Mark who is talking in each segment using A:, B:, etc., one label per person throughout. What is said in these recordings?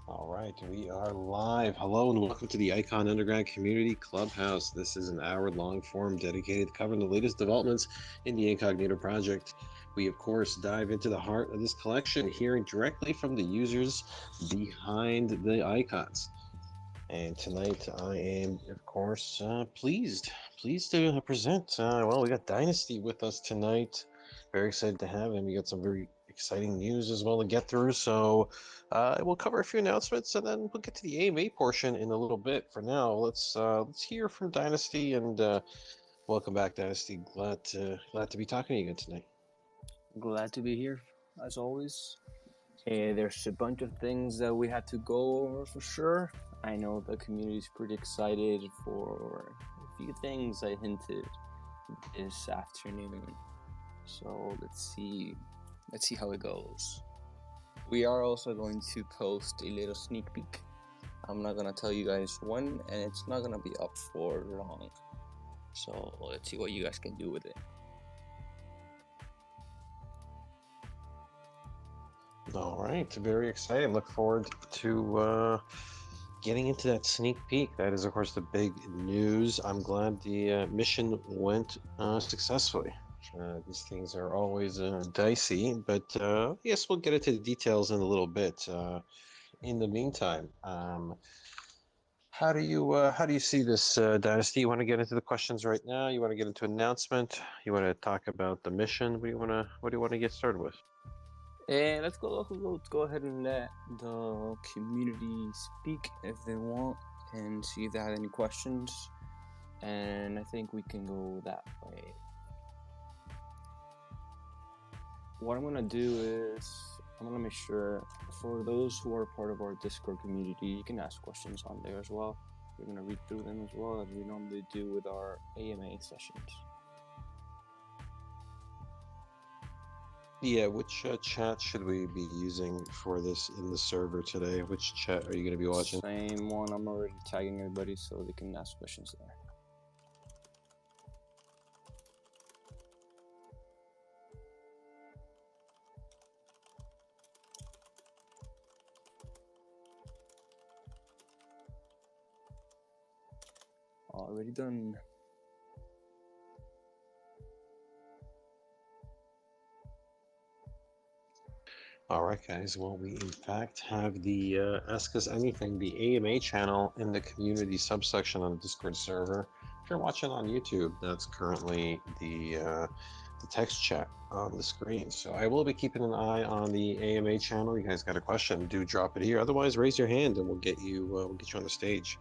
A: All right, we are live. Hello and welcome to the Icon Underground Community Clubhouse. This is an hour-long forum dedicated to covering the latest developments in the Incognito project. We, of course, dive into the heart of this collection, hearing directly from the users behind the icons. And tonight I am, of course, pleased to present. Well, we got Dynasty with us tonight. Very excited to have him. We got some very exciting news as well to get through. So we'll cover a few announcements and then we'll get to the AMA portion in a little bit. For now, let's hear from Dynasty and welcome back, Dynasty. Glad to be talking to you again tonight.
B: Glad to be here, as always. There's a bunch of things that we had to go over for sure. I know the community is pretty excited for a few things I hinted this afternoon. So let's see how it goes. We are also going to post a little sneak peek. I'm not gonna tell you guys when, and it's not gonna be up for long. So let's see what you guys can do with it.
A: All right, very excited. Look forward to getting into that sneak peek. That is, of course, the big news. I'm glad the mission went successfully. These things are always dicey, but yes, we'll get into the details in a little bit. In the meantime, how do you see this, Dynasty? You want to get into the questions right now? You want to get into announcement? You want to talk about the mission? What do you want to get started with?
B: And let's go ahead and let the community speak if they want and see if they have any questions. And I think we can go that way. What I'm gonna do is I'm gonna make sure for those who are part of our Discord community, you can ask questions on there as well. We're gonna read through them as well as we normally do with our AMA sessions.
A: Yeah, which chat should we be using for this in the server today? Which chat are you going to be watching?
B: Same one. I'm already tagging everybody so they can ask questions there. Already done.
A: All right, guys. Well, we in fact have the Ask Us Anything, the AMA channel in the community subsection on the Discord server. If you're watching on YouTube, that's currently the text chat on the screen. So I will be keeping an eye on the AMA channel. You guys got a question? Do drop it here. Otherwise, raise your hand and we'll get you on the stage.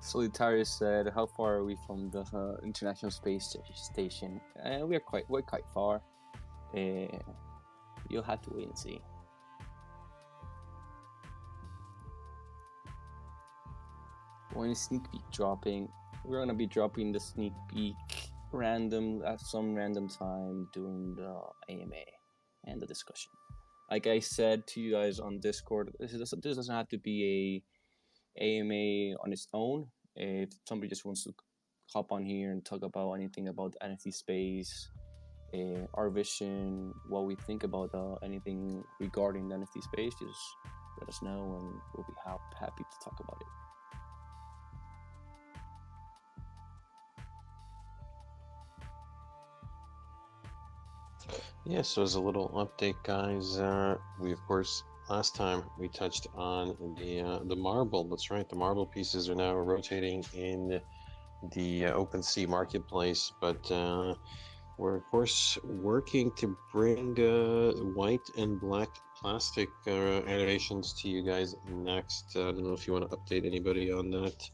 B: Solitarius said, "How far are we from the International Space Station?" We're quite far. You'll have to wait and see. When is sneak peek dropping? We're gonna be dropping the sneak peek at some random time during the AMA and the discussion. Like I said to you guys on Discord, this doesn't have to be a AMA on its own. If somebody just wants to hop on here and talk about anything about the NFT space, our vision, what we think about anything regarding the NFT space, just let us know and we'll be happy to talk about it.
A: Yeah, so as a little update, guys, we of course last time we touched on the marble. That's right, the marble pieces are now rotating in the OpenSea marketplace, but we're of course working to bring white and black plastic animations to you guys next. I don't know if you want to update anybody on that.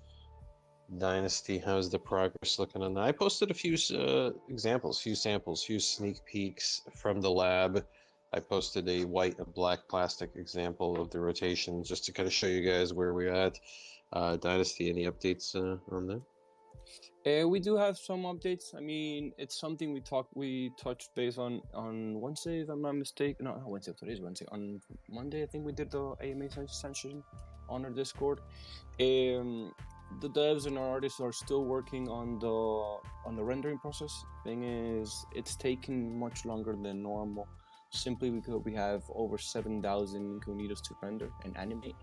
A: Dynasty, how's the progress looking on that? I posted a few examples, few samples, few sneak peeks from the lab. I posted a white and black plastic example of the rotation just to kind of show you guys where we're at. Dynasty, any updates on that?
B: We do have some updates. I mean, it's something we touched base on Wednesday, if I'm not mistaken. No, not Wednesday. Today's Wednesday. On Monday, I think we did the AMA session on our Discord. The devs and our artists are still working on the rendering process. Thing is, it's taken much longer than normal simply because we have over 7,000 Incognitos to render and animate,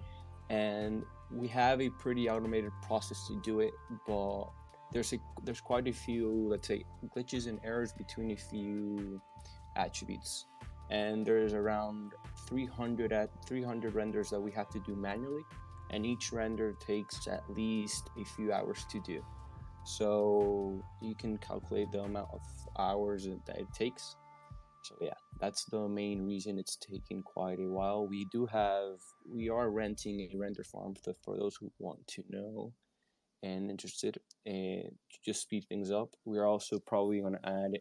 B: and we have a pretty automated process to do it, but there's quite a few, let's say, glitches and errors between a few attributes, and there's around 300 renders that we have to do manually, and each render takes at least a few hours to do. So you can calculate the amount of hours that it takes. So yeah, that's the main reason it's taken quite a while. We are renting a render farm for those who want to know and interested, and to just speed things up. We're also probably going to add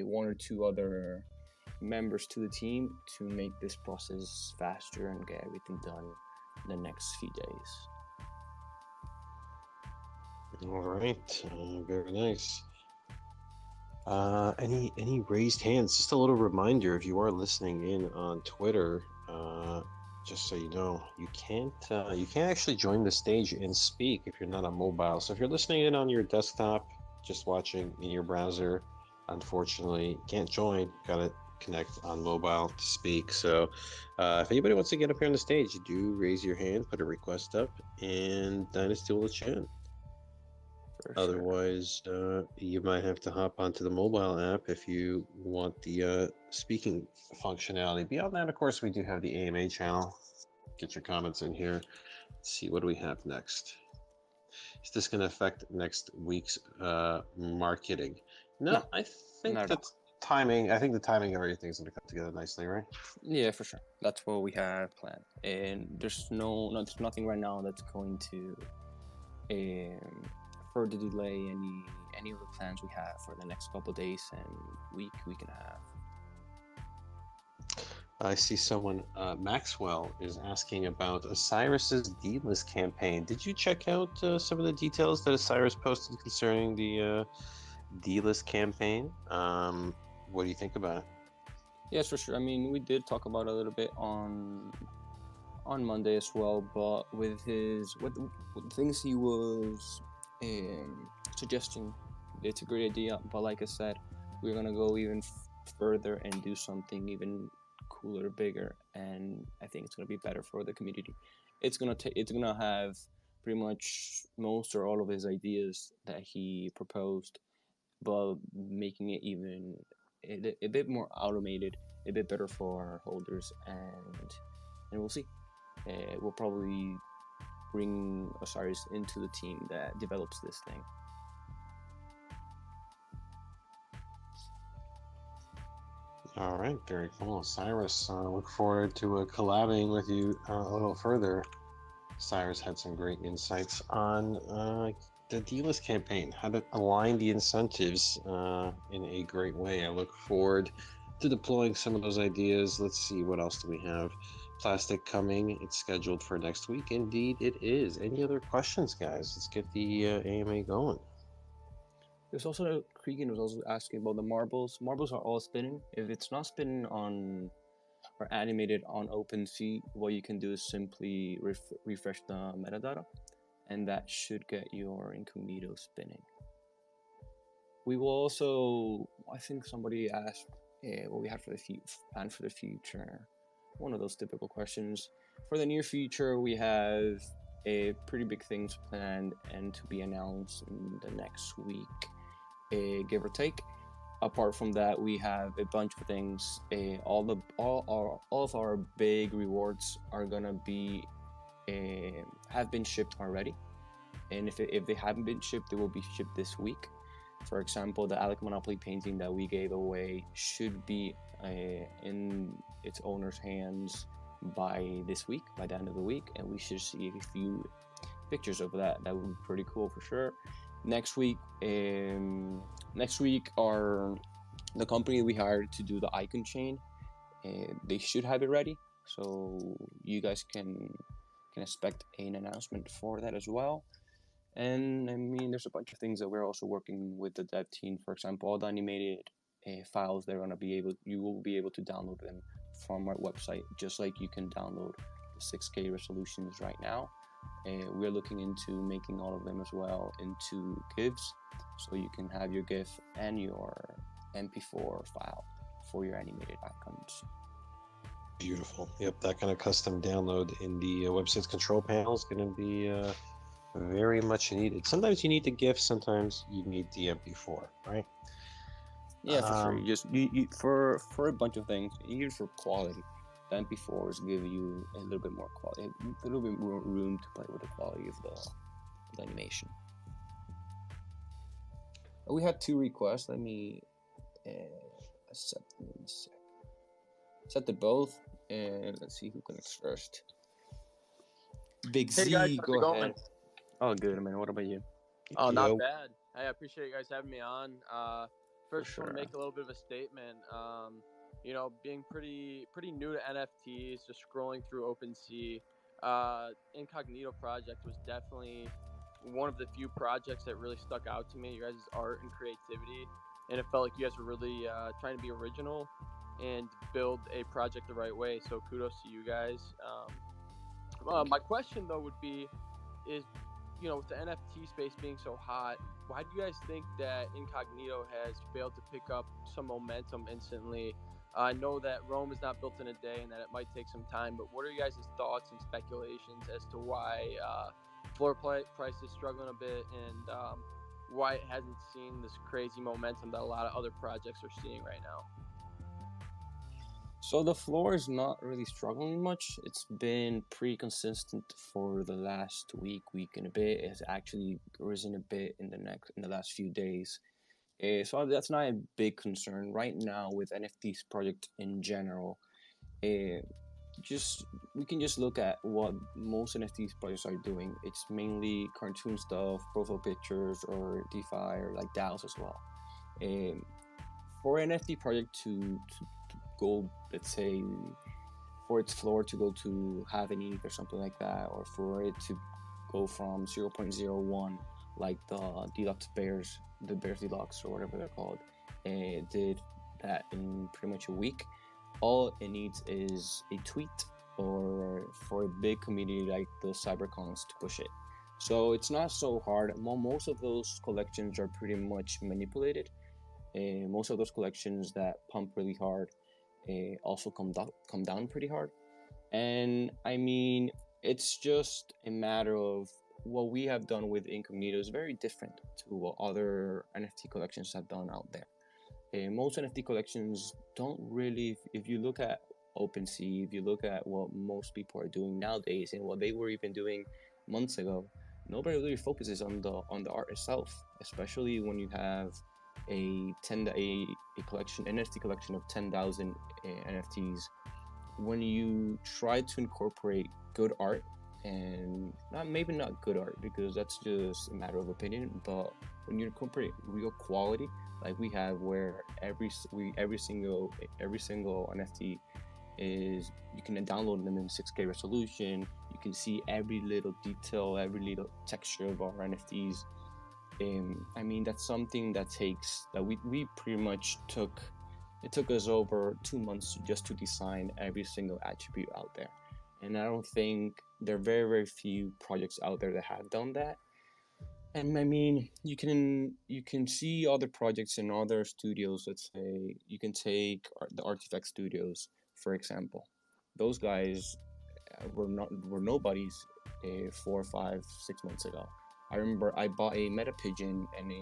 B: one or two other members to the team to make this process faster and get everything done in the next few days.
A: All right, very nice. Any raised hands? Just a little reminder: if you are listening in on Twitter, just so you know, you can't actually join the stage and speak if you're not on mobile. So if you're listening in on your desktop, just watching in your browser, unfortunately can't join. Gotta connect on mobile to speak. So if anybody wants to get up here on the stage, do raise your hand, put a request up, and Dynasty will let you in. Otherwise, you might have to hop onto the mobile app if you want the speaking functionality. Beyond that, of course, we do have the AMA channel. Get your comments in here. Let's see, what do we have next? Is this going to affect next week's marketing? No, I think that timing. I think the timing of everything is going to come together nicely, right?
B: Yeah, for sure. That's what we have planned, and there's nothing right now that's going to further delay any of the plans we have for the next couple of days and week and a half.
A: I see someone, Maxwell, is asking about Osiris's D-list campaign. Did you check out some of the details that Osiris posted concerning the D-list campaign? What do you think about it?
B: Yes, for sure. I mean, we did talk about it a little bit on Monday as well, but with what things he was suggesting, it's a great idea. But like I said, we're gonna go even further and do something even cooler, bigger, and I think it's gonna be better for the community. It's gonna have pretty much most or all of his ideas that he proposed, but making it even a bit more automated, a bit better for our holders, and we'll see. We'll probably bring Osiris into the team that develops this thing.
A: All right, very cool. Osiris, look forward to collabing with you a little further. Cyrus had some great insights on the D-list campaign, how to align the incentives in a great way. I look forward to deploying some of those ideas. Let's see, what else do we have? Plastic coming. It's scheduled for next week. Indeed, it is. Any other questions, guys? Let's get the AMA going.
B: There's also, Cregan was also asking about the marbles. Marbles are all spinning. If it's not spinning on or animated on OpenSea, what you can do is simply refresh the metadata, and that should get your Incognito spinning. We will also, I think somebody asked what we had for the plan for the future. One of those typical questions. For the near future, we have pretty big things planned and to be announced in the next week, give or take. Apart from that, we have a bunch of things. All of our big rewards are gonna be have been shipped already, and if they haven't been shipped, they will be shipped this week. For example, the Alec Monopoly painting that we gave away should be in its owner's hands by this week, by the end of the week, and we should see a few pictures of that. That would be pretty cool for sure. Next week are the company we hired to do the icon chain. They should have it ready, so you guys can expect an announcement for that as well. And I mean, there's a bunch of things that we're also working with the dev team. For example, all the animated files, you will be able to download them from our website, just like you can download the 6K resolutions right now. We're looking into making all of them as well into GIFs, so you can have your GIF and your MP4 file for your animated icons.
A: Beautiful. Yep, that kind of custom download in the website's control panel is going to be very much needed. Sometimes you need the GIF, sometimes you need the MP4, right?
B: Yeah, for sure. You for a bunch of things, even for quality, the MP4s give you a little bit more quality, a little bit more room to play with the quality of the animation. We had 2 requests. Let me set the both, and let's see who connects first. Big
C: Hey
B: Z,
C: guys, how's
B: go
C: it going?
B: ahead. Oh, good, man. What about you?
C: Oh, not bad. Hey, I appreciate you guys having me on. First,
B: sure.
C: I want to make a little bit of a statement. You know, being pretty new to NFTs, just scrolling through OpenSea, Incognito project was definitely one of the few projects that really stuck out to me. You guys' art and creativity, and it felt like you guys were really trying to be original and build a project the right way. So kudos to you guys. My question though would be, is, you know, with the NFT space being so hot, why do you guys think that Incognito has failed to pick up some momentum instantly? I know that Rome is not built in a day and that it might take some time, but what are you guys' thoughts and speculations as to why floor price is struggling a bit and why it hasn't seen this crazy momentum that a lot of other projects are seeing right now?
B: So the floor is not really struggling much. It's been pretty consistent for the last week and a bit. It has actually risen a bit in the last few days. So that's not a big concern right now with NFTs project in general. We can just look at what most NFTs projects are doing. It's mainly cartoon stuff, profile pictures, or DeFi, or like DAOs as well. For an NFT project to go, let's say, for its floor to go to half an ETH or something like that, or for it to go from 0.01 like the Deluxe Bears, the Bears Deluxe or whatever they're called, and did that in pretty much a week. All it needs is a tweet or for a big community like the CyberCons to push it. So it's not so hard. Most of those collections are pretty much manipulated. Most of those collections that pump really hard also come down pretty hard. And I mean, it's just a matter of what we have done with Incognito is very different to what other NFT collections have done out there. Most NFT collections don't really, if you look at OpenSea, if you look at what most people are doing nowadays and what they were even doing months ago, nobody really focuses on the art itself, especially when you have a collection, NFT collection of 10,000 NFTs. When you try to incorporate good art, and maybe not good art because that's just a matter of opinion, but when you incorporate real quality like we have, where every single NFT is, you can download them in 6K resolution, you can see every little detail, every little texture of our NFTs. I mean, that's something that we pretty much took. It took us over 2 months just to design every single attribute out there. And I don't think there are very, very few projects out there that have done that. And I mean, you can see other projects in other studios. Let's say you can take the Artifact Studios, for example. Those guys were nobodies 4, 5, 6 months ago. I remember I bought a Meta Pigeon and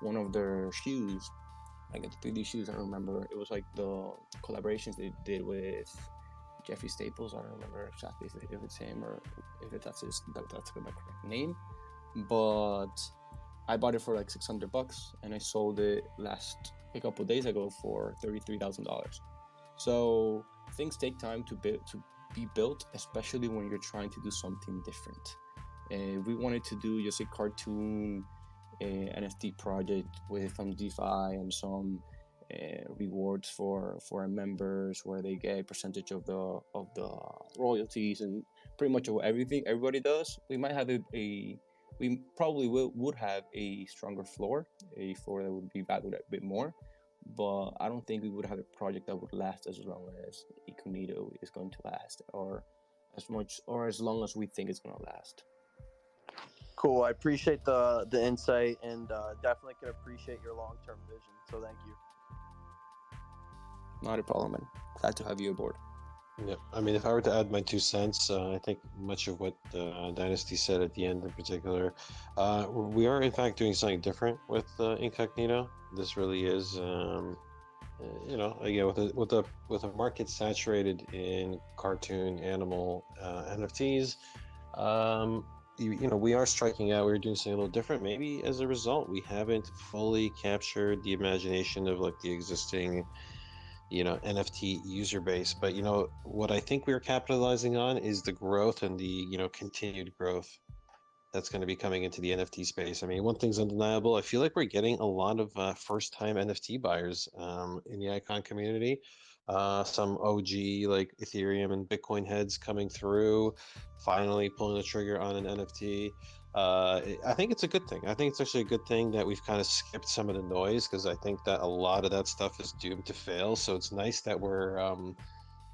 B: one of their shoes. I got the 3D shoes. I remember it was like the collaborations they did with Jeffrey Staples. I don't remember exactly if it's him or if that's the correct name. But I bought it for like $600 and I sold it a couple of days ago for $33,000. So things take time to be built, especially when you're trying to do something different. We wanted to do just a cartoon NFT project with some DeFi and some rewards for our members, where they get a percentage of the royalties and pretty much everything everybody does. We might have we probably would have a stronger floor, a floor that would be valued a bit more, but I don't think we would have a project that would last as long as Incognito is going to last, or as long as we think it's going to last.
C: Cool. I appreciate the insight and definitely can appreciate your long-term vision. So thank you.
B: Not a problem, man. Glad to have you aboard.
A: Yeah, I mean, if I were to add my 2 cents, I think much of what Dynasty said at the end in particular, we are in fact doing something different with Incognito. This really is, again, with a market saturated in cartoon animal NFTs, we are striking out. We're doing something a little different. Maybe as a result, we haven't fully captured the imagination of like the existing NFT user base. But what I think we're capitalizing on is the growth and the continued growth that's going to be coming into the NFT space. I mean, one thing's undeniable. I feel like we're getting a lot of first-time NFT buyers in the Icon community. Some OG like Ethereum and Bitcoin heads coming through, finally pulling the trigger on an NFT. I think it's a good thing. I think it's actually a good thing that we've kind of skipped some of the noise, because I think that a lot of that stuff is doomed to fail. So it's nice that we're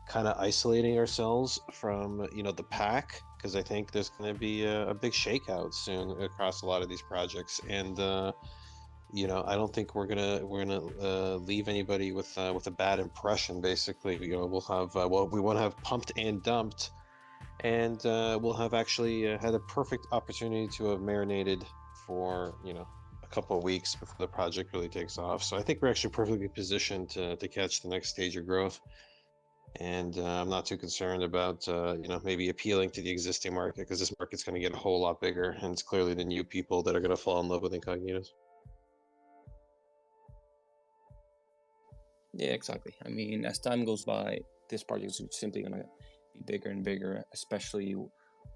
A: kind of isolating ourselves from the pack, because I think there's going to be a big shakeout soon across a lot of these projects. And I don't think we're gonna leave anybody with a bad impression. Basically, we'll have we want to have pumped and dumped, and we'll have actually had a perfect opportunity to have marinated for a couple of weeks before the project really takes off. So I think we're actually perfectly positioned to catch the next stage of growth. And I'm not too concerned about maybe appealing to the existing market, because this market's going to get a whole lot bigger, and it's clearly the new people that are going to fall in love with Incognitos.
B: Yeah, exactly. I mean, as time goes by, this project is simply gonna be bigger and bigger, especially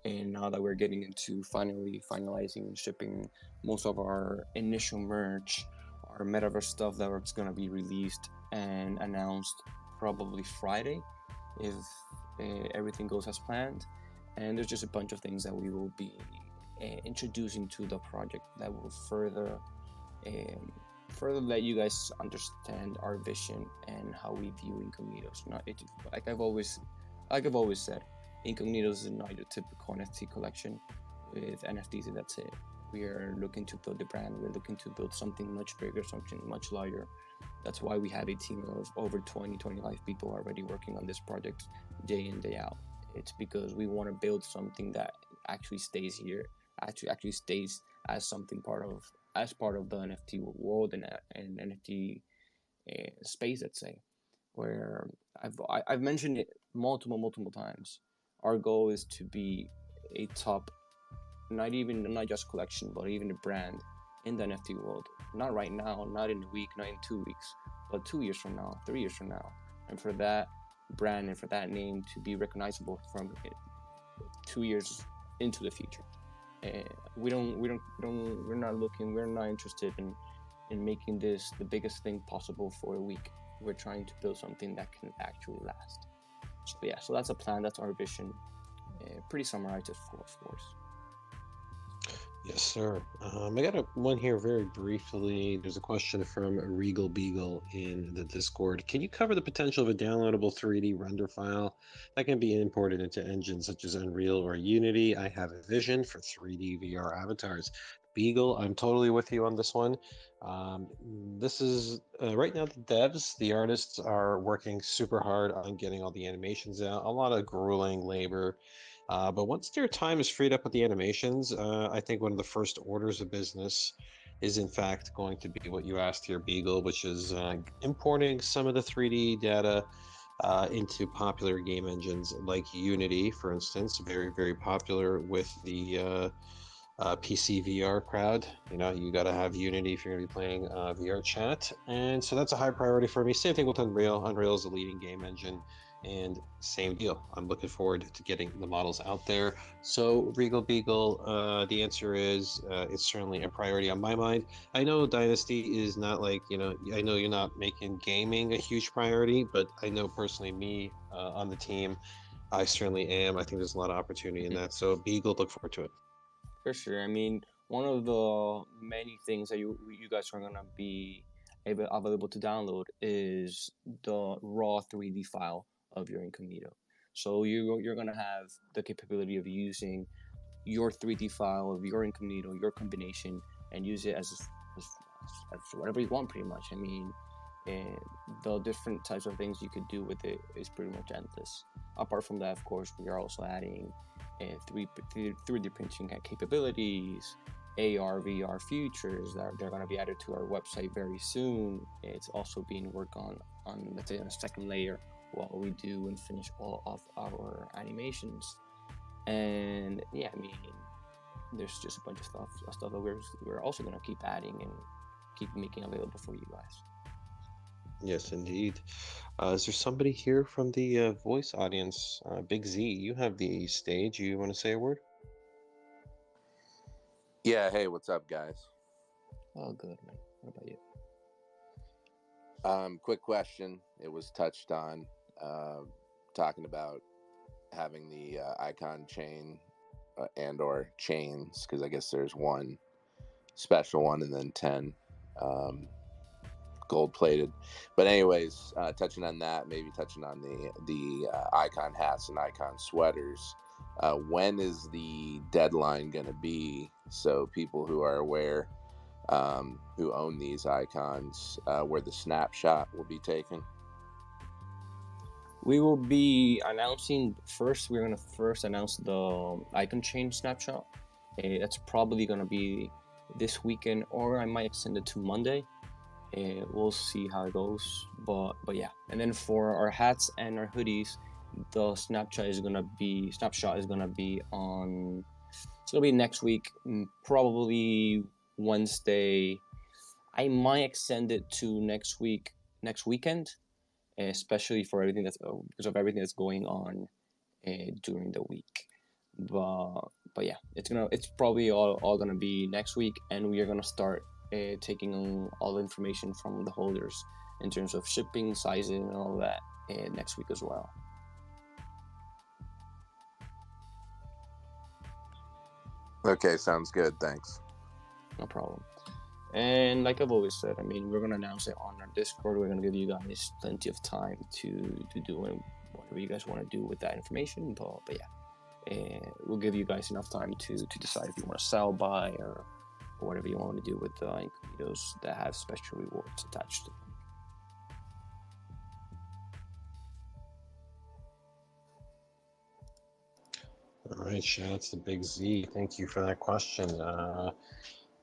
B: now that we're getting into finalizing and shipping most of our initial merch, our metaverse stuff that's gonna be released and announced probably Friday, if everything goes as planned. And there's just a bunch of things that we will be introducing to the project that will further let you guys understand our vision and how we view Incognitos. Like I've always said, Incognitos is not your typical NFT collection with NFTs and that's it. We are looking to build a brand. We're looking to build something much bigger, something much larger. That's why we have a team of over 25 people already working on this project day in, day out. It's because we want to build something that actually stays here, actually stays as something part of the NFT world and NFT space, let's say, where I've mentioned it multiple times. Our goal is to be a top, not just collection, but even a brand in the NFT world. Not right now, not in a week, not in 2 weeks, but 2 years from now, 3 years from now, and for that brand and for that name to be recognizable from 2 years into the future. We're not interested in making this the biggest thing possible for a week. We're trying to build something that can actually last. So yeah, so that's a plan, that's our vision. Pretty summarized, of course.
A: Yes, sir. I got one here very briefly. There's a question from Regal Beagle in the Discord. Can you cover the potential of a downloadable 3D render file that can be imported into engines such as Unreal or Unity? I have a vision for 3D VR avatars. Beagle, I'm totally with you on this one. This is right now, the artists are working super hard on getting all the animations out. A lot of grueling labor. But once their time is freed up with the animations, I think one of the first orders of business is in fact going to be what you asked here, Beagle, which is importing some of the 3D data into popular game engines like Unity, for instance, very, very popular with the PC VR crowd. You got to have Unity if you're going to be playing VR chat. And so that's a high priority for me. Same thing with Unreal. Unreal is a leading game engine. And same deal. I'm looking forward to getting the models out there. So Regal Beagle, the answer is it's certainly a priority on my mind. I know Dynasty is not like, I know you're not making gaming a huge priority, but I know personally me on the team, I certainly am. I think there's a lot of opportunity in that. So Beagle, look forward to it.
B: For sure. I mean, one of the many things that you guys are gonna be available to download is the raw 3D file of your Incognito. So you're gonna have the capability of using your 3D file of your Incognito, your combination, and use it as whatever you want, pretty much. I mean, And the different types of things you could do with it is pretty much endless. Apart from that, of course, we are also adding 3D printing capabilities, AR, VR features that they're going to be added to our website very soon. It's also being worked on let's say, on a second layer while we do and finish all of our animations. And yeah, I mean, there's just a bunch of stuff that we're also going to keep adding and keep making available for you guys.
A: Yes, indeed. Is there somebody here from the voice audience? Big Z, you have the stage. You want to say a word?
D: Yeah, hey, what's up, guys?
B: Oh, good, man. What about you?
D: Quick question. It was touched on, talking about having the icon chain and or chains, because I guess there's one special one and then 10 gold plated. But anyways, touching on that, maybe touching on the icon hats and icon sweaters. When is the deadline going to be, so people who are aware, who own these icons, where the snapshot will be taken?
B: We will be announcing first. We're gonna first announce the icon chain snapshot. That's probably gonna be this weekend, or I might extend it to Monday. We'll see how it goes. But yeah. And then for our hats and our hoodies, the snapshot is gonna be on. It's gonna be next week, probably Wednesday. I might extend it to next weekend, especially for everything because of everything that's going on during the week. But yeah, it's probably all gonna be next week, and we are gonna start taking all the information from the holders in terms of shipping, sizing, and all that next week as well.
D: Okay, sounds good. Thanks.
B: No problem. And like I've always said, I mean, we're gonna announce it on our Discord. We're gonna give you guys plenty of time to do whatever you guys want to do with that information. But yeah, we'll give you guys enough time to decide if you want to sell, buy, or whatever you want to do with the Incognitos that have special rewards attached to them.
A: All right, shout out to Big Z. Thank you for that question.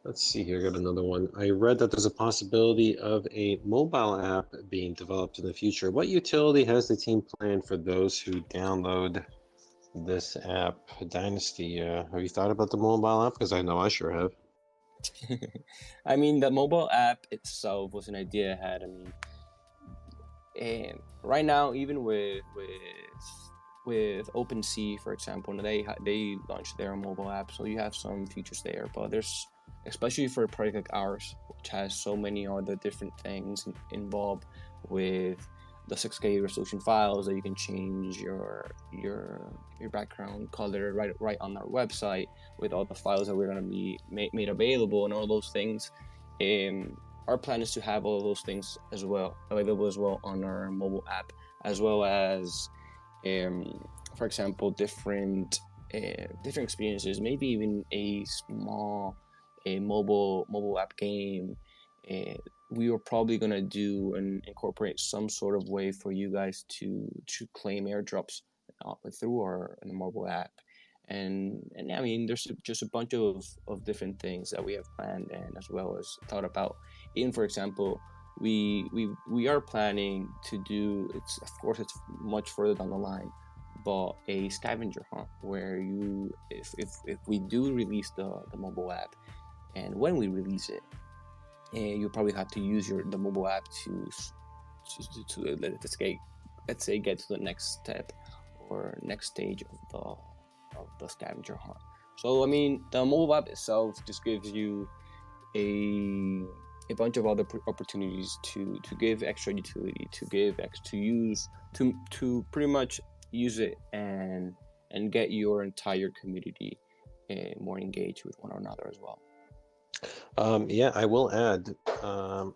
A: Let's see here, got another one. I read that there's a possibility of a mobile app being developed in the future. What utility has the team planned for those who download this app, Dynasty? Have you thought about the mobile app? Because I know I sure have.
B: I mean, the mobile app itself was an idea I had. I mean, and right now, even with OpenSea, for example, they launched their mobile app, so you have some features there. But there's, especially for a project like ours, which has so many other different things involved with the 6K resolution files that you can change your background color right on our website, with all the files that we're going to be made available and all those things. Our plan is to have all those things available as well on our mobile app, as well as for example, different experiences, maybe even a small mobile app game. We are probably gonna do and incorporate some sort of way for you guys to claim airdrops through our mobile app. And I mean, there's just a bunch of different things that we have planned and as well as thought about. Even, for example, we are planning to do, it's much further down the line, but a scavenger hunt where if we do release the mobile app, and when we release it, you'll probably have to use the mobile app to let's say get to the next step or next stage of the scavenger hunt. So I mean, the mobile app itself just gives you a bunch of other opportunities to give extra utility, to pretty much use it and get your entire community more engaged with one another as well.
A: Yeah, I will add,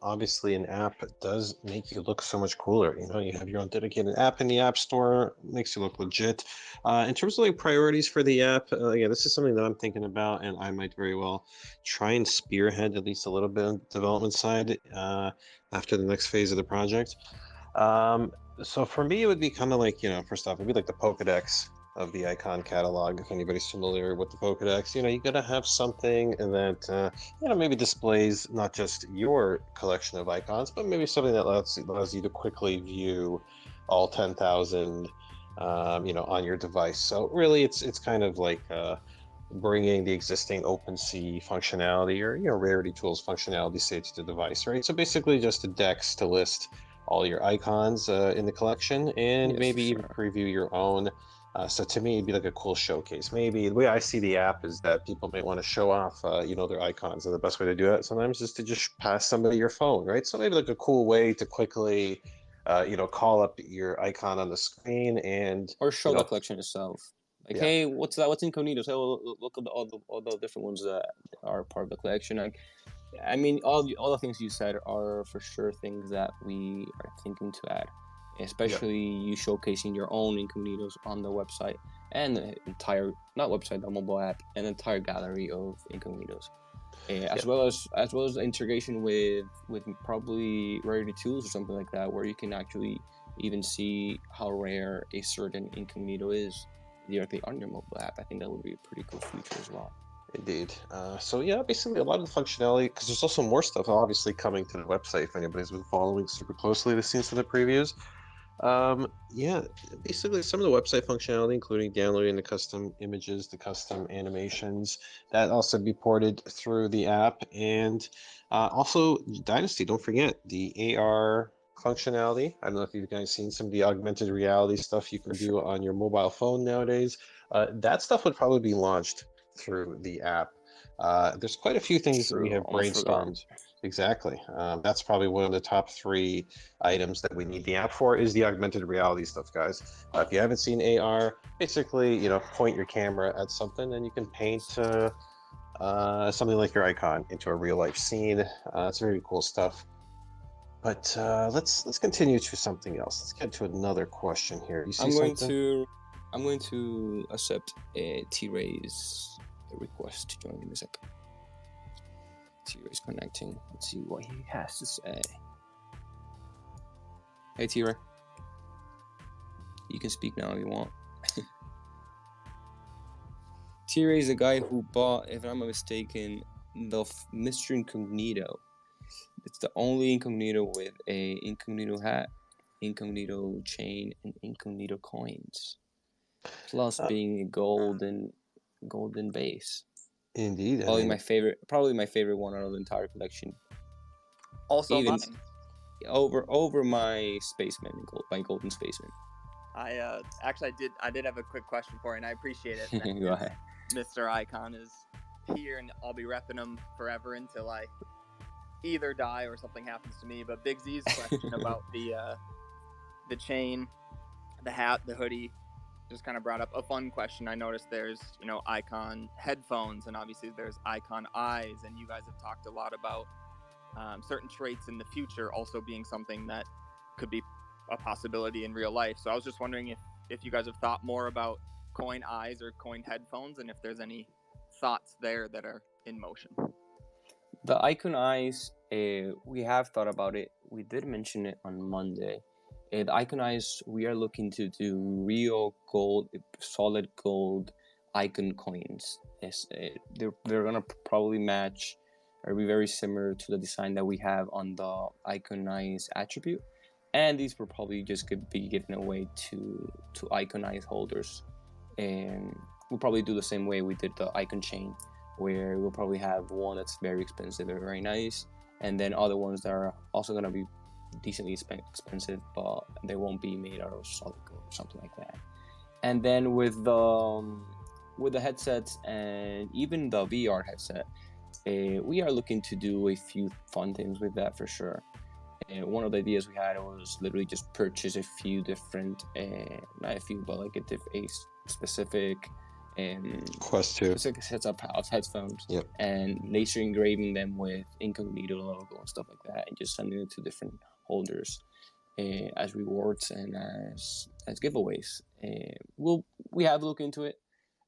A: obviously an app does make you look so much cooler. You have your own dedicated app in the App Store, makes you look legit. In terms of like priorities for the app, yeah, this is something that I'm thinking about, and I might very well try and spearhead at least a little bit on the development side after the next phase of the project. So for me, it would be kind of like, first off, it'd be like the Pokedex of the icon catalog. If anybody's familiar with the Pokedex, you gotta have something that, maybe displays not just your collection of icons, but maybe something that allows you to quickly view all 10,000, on your device. So really, it's kind of like bringing the existing OpenSea functionality or Rarity Tools functionality, say, to the device, right? So basically, just a DEX to list all your icons in the collection, and
B: Yes,
A: maybe even
B: sure.
A: preview your own. So to me, it'd be like a cool showcase. Maybe the way I see the app is that people might want to show off, their icons, and the best way to do that sometimes is to just pass somebody your phone, right? So maybe like a cool way to quickly, call up your icon on the screen and,
B: Or show the collection itself. Like,
A: yeah,
B: hey, what's that? What's Incognito? So look at all the different ones that are part of the collection. Like, I mean, all the things you said are for sure things that we are thinking to add, especially you showcasing your own Incognitos on the website and the entire, not website, the mobile app, an entire gallery of Incognitos. As well as the integration with probably Rarity Tools or something like that, where you can actually even see how rare a certain Incognito is directly on your mobile app. I think that would be a pretty cool feature as well.
A: Indeed. So yeah, basically a lot of the functionality, because there's also more stuff obviously coming to the website if anybody's been following super closely the scenes of the previews. Yeah, basically some of the website functionality, including downloading the custom images, the custom animations, that also be ported through the app, and also Dynasty. Don't forget the AR functionality. I don't know if you guys seen some of the augmented reality stuff you can do on your mobile phone nowadays. That stuff would probably be launched through the app. There's quite a few things that we
B: True,
A: have
B: almost forgot.
A: brainstormed. Exactly. That's probably one of the top three items that we need the app for is the augmented reality stuff, guys. If you haven't seen AR, basically, point your camera at something and you can paint something like your icon into a real life scene. It's very cool stuff. But let's continue to something else. Let's get to another question here. You see something?
B: I'm going to accept T-Ray's request to join in a second. T-Ray's connecting. Let's see what he has to say. Hey T-Ray. You can speak now if you want. T-Ray is the guy who bought, if I'm not mistaken, the Mr. Incognito. It's the only Incognito with a Incognito hat, Incognito chain, and Incognito coins. Plus being a golden base.
A: Indeed.
B: Probably my favorite one out of the entire collection.
E: Also
B: Even
E: mine.
B: over my Spaceman, my Golden Spaceman.
E: I did have a quick question for you, and I appreciate it.
B: Go ahead.
E: Mr. Icon is here, and I'll be repping him forever until I either die or something happens to me. But Big Z's question about the chain, the hat, the hoodie, just kind of brought up a fun question. I noticed there's Icon headphones, and obviously there's Icon eyes, and you guys have talked a lot about certain traits in the future also being something that could be a possibility in real life. So I was just wondering if you guys have thought more about coin eyes or coin headphones, and if there's any thoughts there that are in motion.
B: The Icon eyes, we have thought about it. We did mention it on Monday. The Icon eyes, we are looking to do real gold, solid gold Icon coins. They're gonna probably match or be very similar to the design that we have on the Icon eyes attribute, and these will probably just be given away to Icon eyes holders. And we'll probably do the same way we did the Icon chain, where we'll probably have one that's very expensive and very nice, and then other ones that are also going to be decently expensive, but they won't be made out of solid gold or something like that. And then with the headsets and even the VR headset, we are looking to do a few fun things with that for sure. One of the ideas we had was literally just purchase a few different, not a few, but like a specific
A: Quest 2.
B: specific sets of headphones,
A: Yep.
B: and laser engraving them with Incognito logo and stuff like that, and just sending it to different holders as rewards and as giveaways. We have looked into it.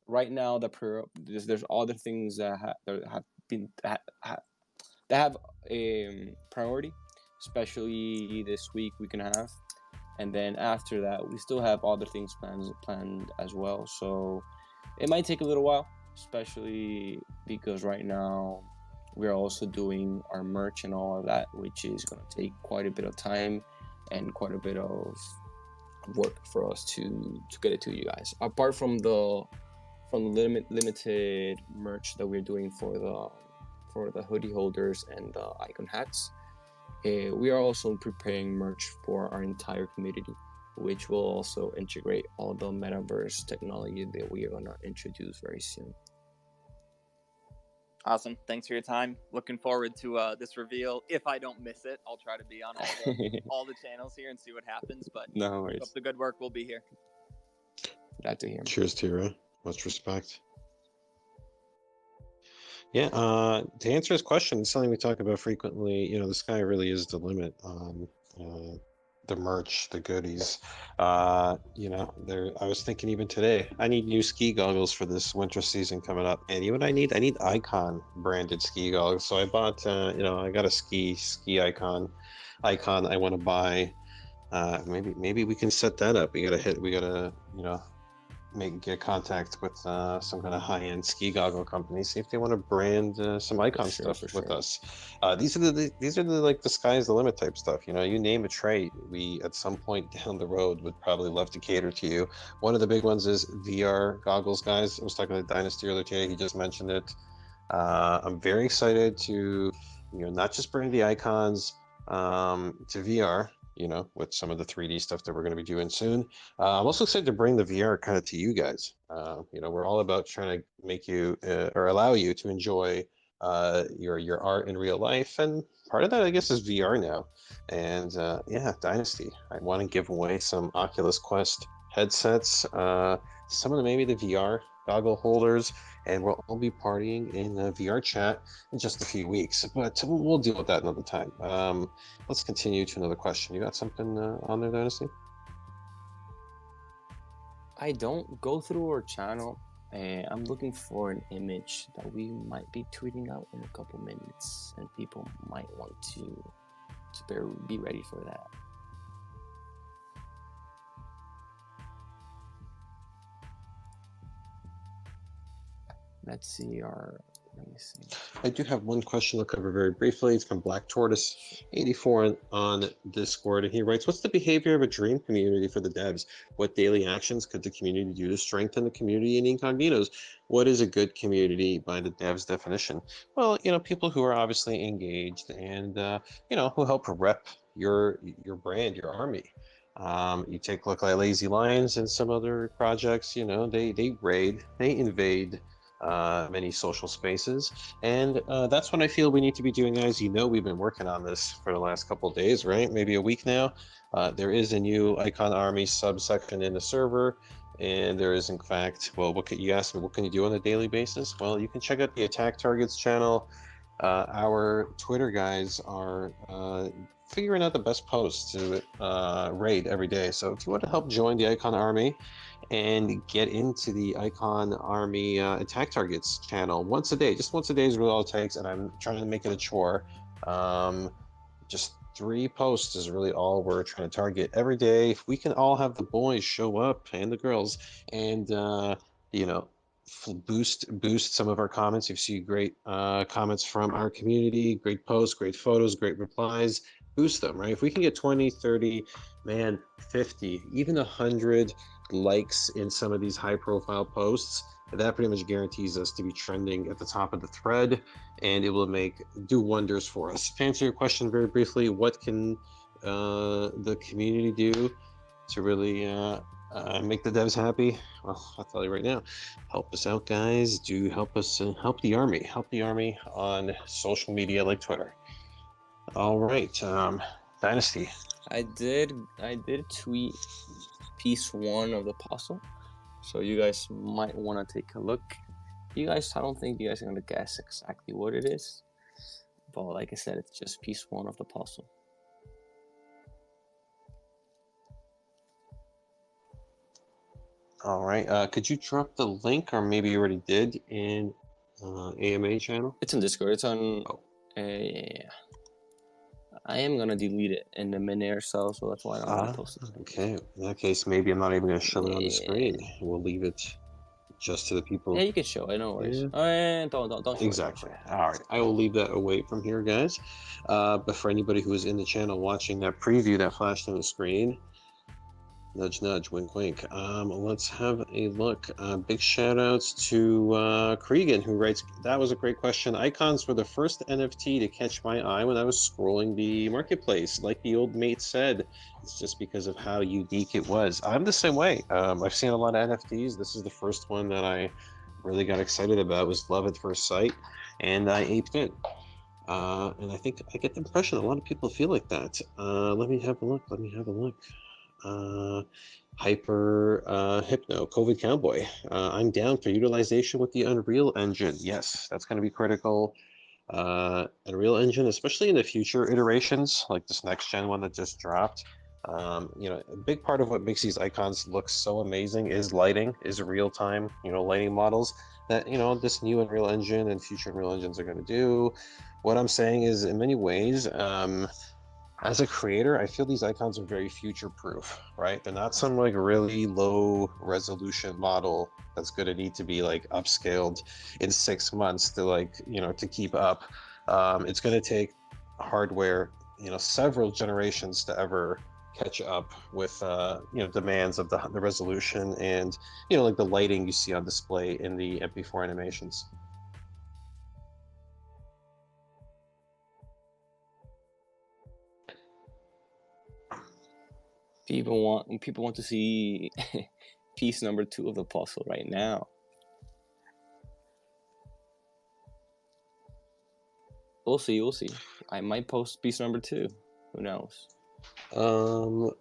B: Right now, there's other things that have priority, especially this week and a half, and then after that, we still have other things planned as well. So it might take a little while, especially because right now we're also doing our merch and all of that, which is going to take quite a bit of time and quite a bit of work for us to get it to you guys. Apart from the limited merch that we're doing for the hoodie holders and the icon hats, we are also preparing merch for our entire community, which will also integrate all the metaverse technology that we are going to introduce very soon.
E: Awesome. Thanks for your time. Looking forward to this reveal. If I don't miss it, I'll try to be on all the channels here and see what happens. But
B: no worries.
E: Keep up the good work. We'll be here.
B: Glad to hear.
A: Cheers to you, much respect. Yeah, to answer his question, it's something we talk about frequently. You know, the sky really is the limit on the merch, the goodies. You know, I was thinking even today, I need new ski goggles for this winter season coming up. And you know what I need? I need Icon branded ski goggles. So I bought, you know, I got a ski icon I want to buy. Maybe we can set that up. We gotta, you know, get contact with some kind of high-end ski goggle company, see if they want to brand some icon stuff with us. These are the like the sky's the limit type stuff. You know, you name a trade, we at some point down the road would probably love to cater to you. One of the big ones is VR goggles, guys. I was talking to Dynasty earlier today. He just mentioned it. I'm very excited to, you know, not just bring the icons to VR, you know, with some of the 3D stuff that we're going to be doing soon. I'm also excited to bring the VR kind of to you guys. You know, we're all about trying to make you or allow you to enjoy your art in real life, and part of that, I guess, is VR now. And yeah, Dynasty, I want to give away some Oculus Quest headsets, some of maybe the VR goggle holders, and we'll all be partying in VR chat in just a few weeks, but we'll deal with that another time. Let's continue to another question. You got something on there, Dynasty?
B: I don't go through our channel. I'm looking for an image that we might be tweeting out in a couple minutes, and people might want to be ready for that. Let me see.
A: I do have one question I'll cover very briefly. It's from Black Tortoise 84 on Discord, and he writes, what's the behavior of a dream community for the devs? What daily actions could the community do to strengthen the community in Incognitos? What is a good community by the devs' definition? Well, you know, people who are obviously engaged and, you know, who help rep your brand, your army. You take a look like Lazy Lions and some other projects, you know, they raid, they invade many social spaces, and that's what I feel we need to be doing, guys. You know, we've been working on this for the last couple of days, right? Maybe a week now. There is a new Icon Army subsection in the server, and there is, in fact, well, you asked me, what can you do on a daily basis? Well, you can check out the Attack Targets channel. Our Twitter guys are figuring out the best posts to raid every day. So if you want to help join the Icon Army and get into the Icon Army Attack Targets channel once a day, just once a day is really all it takes, and I'm trying to make it a chore. Just 3 posts is really all we're trying to target every day. If we can all have the boys show up and the girls, and you know, boost some of our comments. You see great comments from our community, great posts, great photos, great replies. Boost them, right? If we can get 20, 30, man, 50, even 100 likes in some of these high profile posts, that pretty much guarantees us to be trending at the top of the thread, and it will do wonders for us. To answer your question very briefly, what can the community do to really make the devs happy? Well, I'll tell you right now, help us out, guys. Do help us help the army on social media like Twitter. All right, Dynasty.
B: I did tweet piece 1 of the puzzle. So you guys might want to take a look. I don't think you guys are going to guess exactly what it is. But like I said, it's just piece one of the puzzle.
A: All right. Could you drop the link, or maybe you already did, in AMA channel?
B: It's in Discord. It's on...
A: Oh.
B: I am going to delete it in a minute or so that's why I don't want to post it.
A: Okay. In that case, maybe I'm not even going to show it on the screen. We'll leave it just to the people.
B: Yeah, you can show it. No worries.
A: Yeah.
B: Don't show
A: exactly.
B: It,
A: All right. I will leave that away from here, guys. But for anybody who is in the channel watching that preview that flashed on the screen, nudge, nudge, wink, wink. Let's have a look. Big shout outs to Cregan, who writes, that was a great question. Icons were the first NFT to catch my eye when I was scrolling the marketplace. Like the old mate said, it's just because of how unique it was. I'm the same way. I've seen a lot of NFTs. This is the first one that I really got excited about. It was love at first sight, and I aped it. And I think I get the impression a lot of people feel like that. Let me have a look. Hypno COVID Cowboy. I'm down for utilization with the Unreal Engine. Yes, that's going to be critical. Unreal Engine, especially in the future iterations, like this next gen one that just dropped. A big part of what makes these icons look so amazing is lighting, is real time, lighting models that, this new Unreal Engine and future Unreal Engines are going to do. What I'm saying is, in many ways, as a creator, I feel these icons are very future-proof, right? They're not some like really low resolution model that's going to need to be like upscaled in 6 months to to keep up. It's going to take hardware, several generations to ever catch up with, demands of the resolution and, like the lighting you see on display in the MP4 animations.
B: People want to see piece number 2 of the puzzle right now. We'll see. I might post piece number 2. Who knows?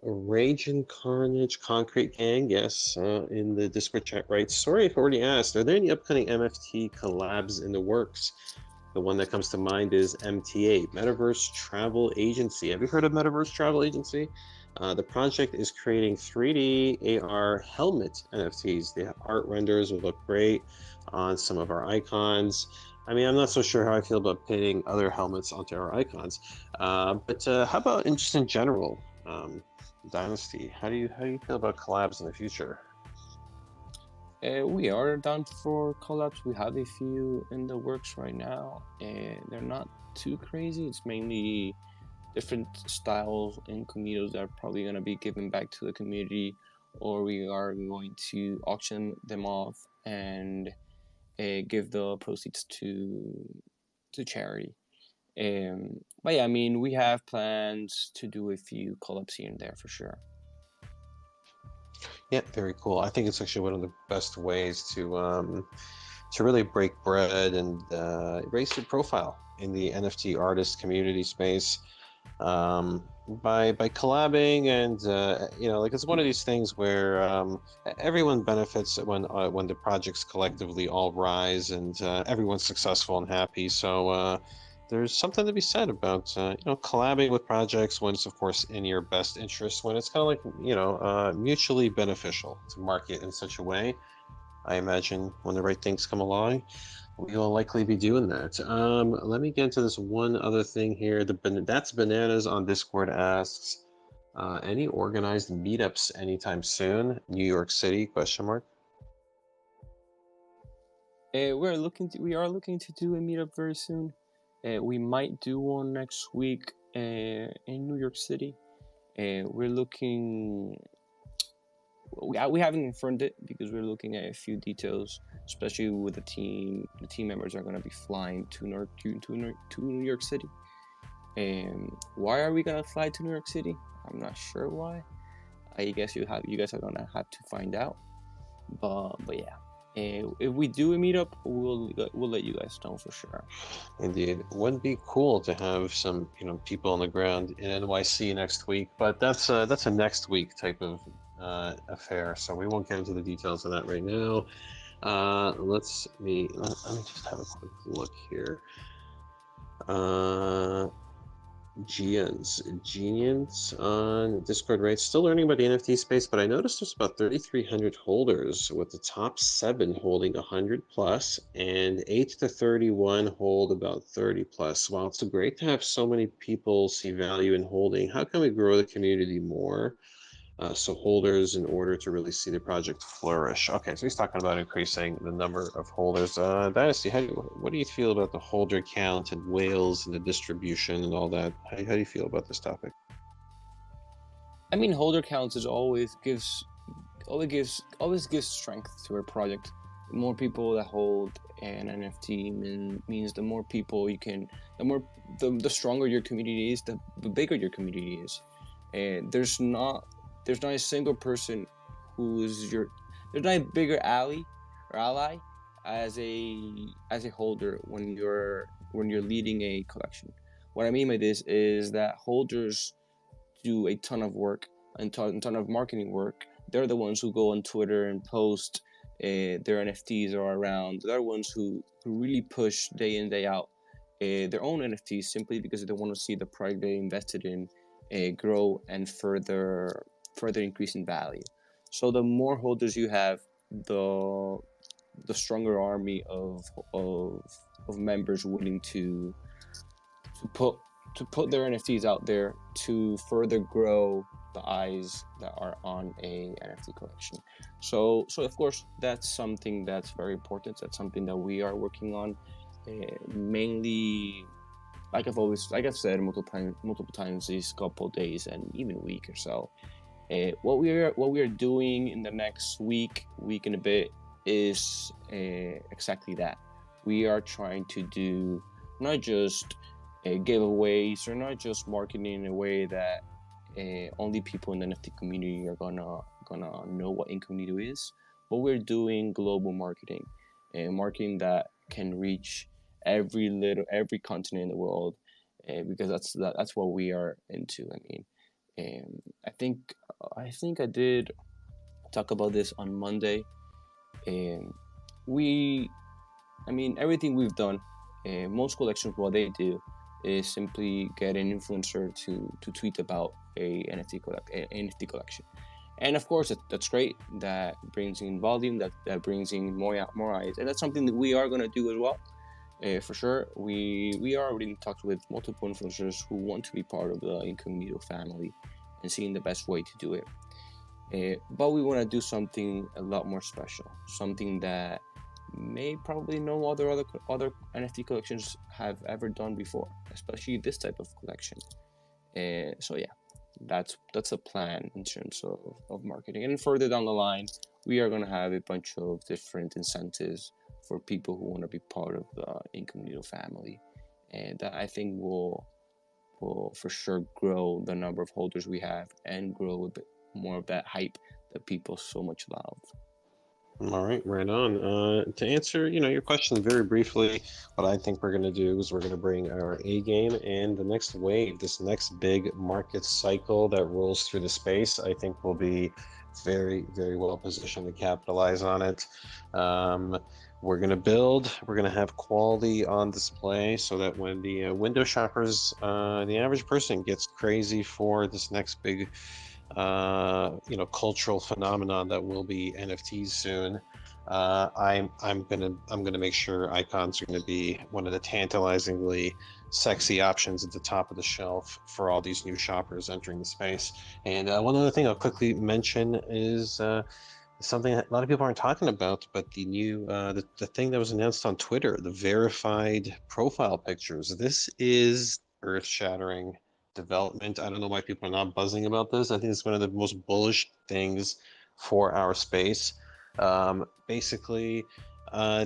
A: Rage and Carnage Concrete Gang, yes, in the Discord chat writes, sorry if I already asked, are there any upcoming MFT collabs in the works? The one that comes to mind is MTA, Metaverse Travel Agency. Have you heard of Metaverse Travel Agency? The project is creating 3D AR helmet NFTs. The art renders will look great on some of our icons. I mean, I'm not so sure how I feel about pinning other helmets onto our icons. But how about just in general, Dynasty? How do you feel about collabs in the future?
B: We are down for collabs. We have a few in the works right now. They're not too crazy. It's mainly different styles, incognitos that are probably going to be given back to the community, or we are going to auction them off and give the proceeds to charity. But yeah, I mean, we have plans to do a few collabs here and there for sure.
A: Yeah, very cool. I think it's actually one of the best ways to really break bread and raise your profile in the NFT artist community space. By collabing and it's one of these things where everyone benefits when the projects collectively all rise and everyone's successful and happy. So there's something to be said about collabing with projects when it's of course in your best interest, when it's kind of like mutually beneficial to market in such a way. I imagine when the right things come along, we will likely be doing that. Let me get into this one other thing here. That's Bananas on Discord asks, any organized meetups anytime soon? New York City, question mark?
B: We are looking to do a meetup very soon. We might do one next week in New York City. We're looking... We haven't confirmed it because we're looking at a few details, especially with the team. The team members are going to be flying to New York City. And why are we going to fly to New York City? I'm not sure why. I guess you guys are going to have to find out. But yeah. If we do a meetup, we'll let you guys know for sure.
A: Indeed, it would be cool to have some people on the ground in NYC next week, but that's a next week type of affair. So we won't get into the details of that right now. Let me just have a quick look here. Genians on Discord, right? Still learning about the NFT space, but I noticed there's about 3,300 holders, with the top 7 holding 100 plus, and 8 to 31 hold about 30 plus. While it's great to have so many people see value in holding, how can we grow the community more? So holders, in order to really see the project flourish. Okay, so he's talking about increasing the number of holders. Dynasty, what do you feel about the holder count and whales and the distribution and all that? How do you feel about this topic?
B: I mean, holder counts is always gives strength to a project. The more people that hold an NFT means the more people you can, the stronger your community is, the bigger your community is. And there's not a single person there's not a bigger ally as a holder when you're leading a collection. What I mean by this is that holders do a ton of work and ton of marketing work. They're the ones who go on Twitter and post their NFTs are around. They're the ones who really push day in, day out their own NFTs, simply because they want to see the product they invested in grow and further increase in value. So the more holders you have, the stronger army of members willing to put their NFTs out there to further grow the eyes that are on a NFT collection. So of course, that's something that's very important. That's something that we are working on, mainly, like I've said multiple times these couple days and even week or so. What we are doing in the next week and a bit is exactly that. We are trying to do not just giveaways, or not just marketing in a way that only people in the NFT community are gonna know what Incognito is, but we're doing global marketing, marketing that can reach every continent in the world, because that's what we are into. I mean, I think I did talk about this on Monday. Everything we've done, most collections, what they do is simply get an influencer to tweet about a NFT collection. And of course, that's great. That brings in volume, that brings in more eyes. And that's something that we are going to do as well. For sure, we are already in touch with multiple influencers who want to be part of the Incognito family and seeing the best way to do it. But we want to do something a lot more special, something that probably no other NFT collections have ever done before, especially this type of collection. So yeah, that's a plan in terms of marketing. And further down the line, we are going to have a bunch of different incentives for people who want to be part of the Incognito family, and that I think will for sure grow the number of holders we have and grow a bit more of that hype that people so much love.
A: All right, right on. To answer, your question very briefly, what I think we're going to do is we're going to bring our A game, and the next wave, this next big market cycle that rolls through the space, I think will be very, very well positioned to capitalize on it. We're going to build, we're going to have quality on display so that when the window shoppers, the average person gets crazy for this next big cultural phenomenon that will be NFTs soon. I'm gonna make sure icons are gonna be one of the tantalizingly sexy options at the top of the shelf for all these new shoppers entering the space. And one other thing I'll quickly mention is something that a lot of people aren't talking about, but the new the thing that was announced on Twitter, the verified profile pictures. This is earth-shattering development. I don't know why people are not buzzing about this. I think it's one of the most bullish things for our space. Basically,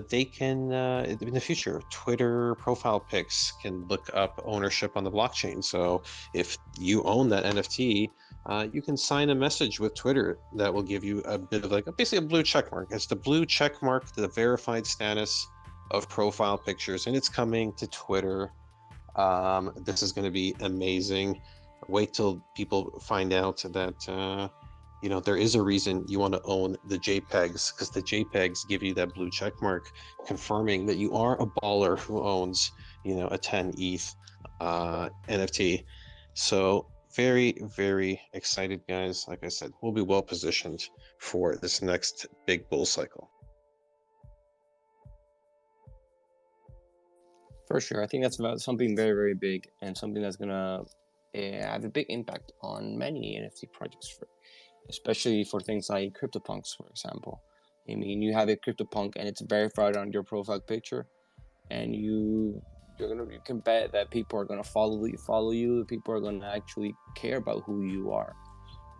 A: they can, in the future, Twitter profile pics can look up ownership on the blockchain. So if you own that NFT, you can sign a message with Twitter that will give you a bit of basically a blue check mark. It's the blue check mark, the verified status of profile pictures, and it's coming to Twitter. This is going to be amazing. Wait till people find out that there is a reason you want to own the JPEGs, because the JPEGs give you that blue check mark confirming that you are a baller who owns, a 10 ETH NFT. So very, very excited, guys. Like I said, we'll be well positioned for this next big bull cycle.
B: For sure. I think that's about something very, very big, and something that's going to have a big impact on many NFT projects, especially for things like CryptoPunks, for example. I mean, you have a CryptoPunk and it's verified on your profile picture, and you can bet that people are gonna follow you. People are gonna actually care about who you are,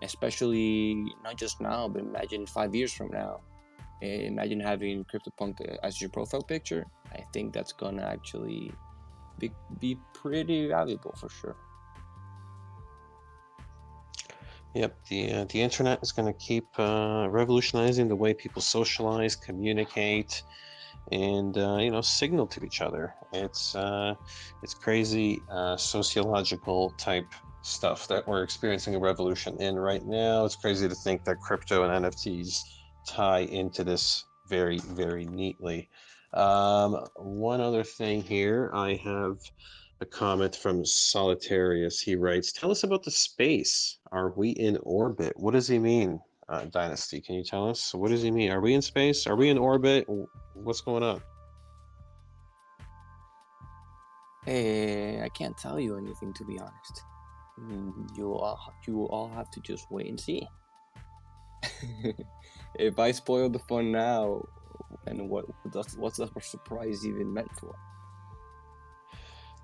B: especially not just now, but imagine 5 years from now. Imagine having CryptoPunk as your profile picture. I think that's gonna actually be pretty valuable for sure.
A: Yep, the internet is going to keep revolutionizing the way people socialize, communicate, and signal to each other. It's crazy sociological type stuff that we're experiencing a revolution in right now. It's crazy to think that crypto and NFTs tie into this very, very neatly. One other thing here, I have a comment from Solitarius. He writes, "Tell us about the space. Are we in orbit?" What does he mean, Dynasty? Can you tell us? What does he mean? Are we in space? Are we in orbit? What's going on?
B: I can't tell you anything, to be honest. You all have to just wait and see. If I spoil the fun now, then what's the surprise even meant for?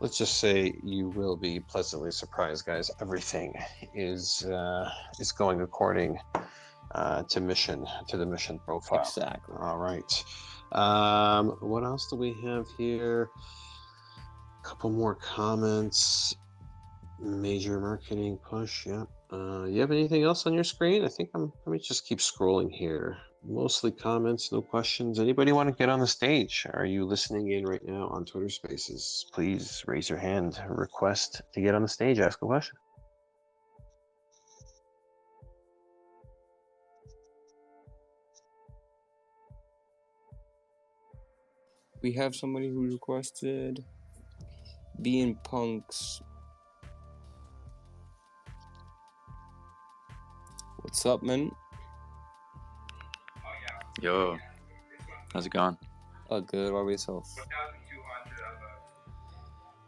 A: Let's just say you will be pleasantly surprised, guys. Everything is going according to the mission profile.
B: Exactly.
A: All right. What else do we have here? A couple more comments. Major marketing push. Yep. You have anything else on your screen? I think let me just keep scrolling here. Mostly comments, no questions. Anybody want to get on the stage? Are you listening in right now on Twitter Spaces? Please raise your hand. Request to get on the stage. Ask a question.
B: We have somebody who requested being punks. What's up, man?
F: Yo, how's it going?
B: Oh, good. What about yourself?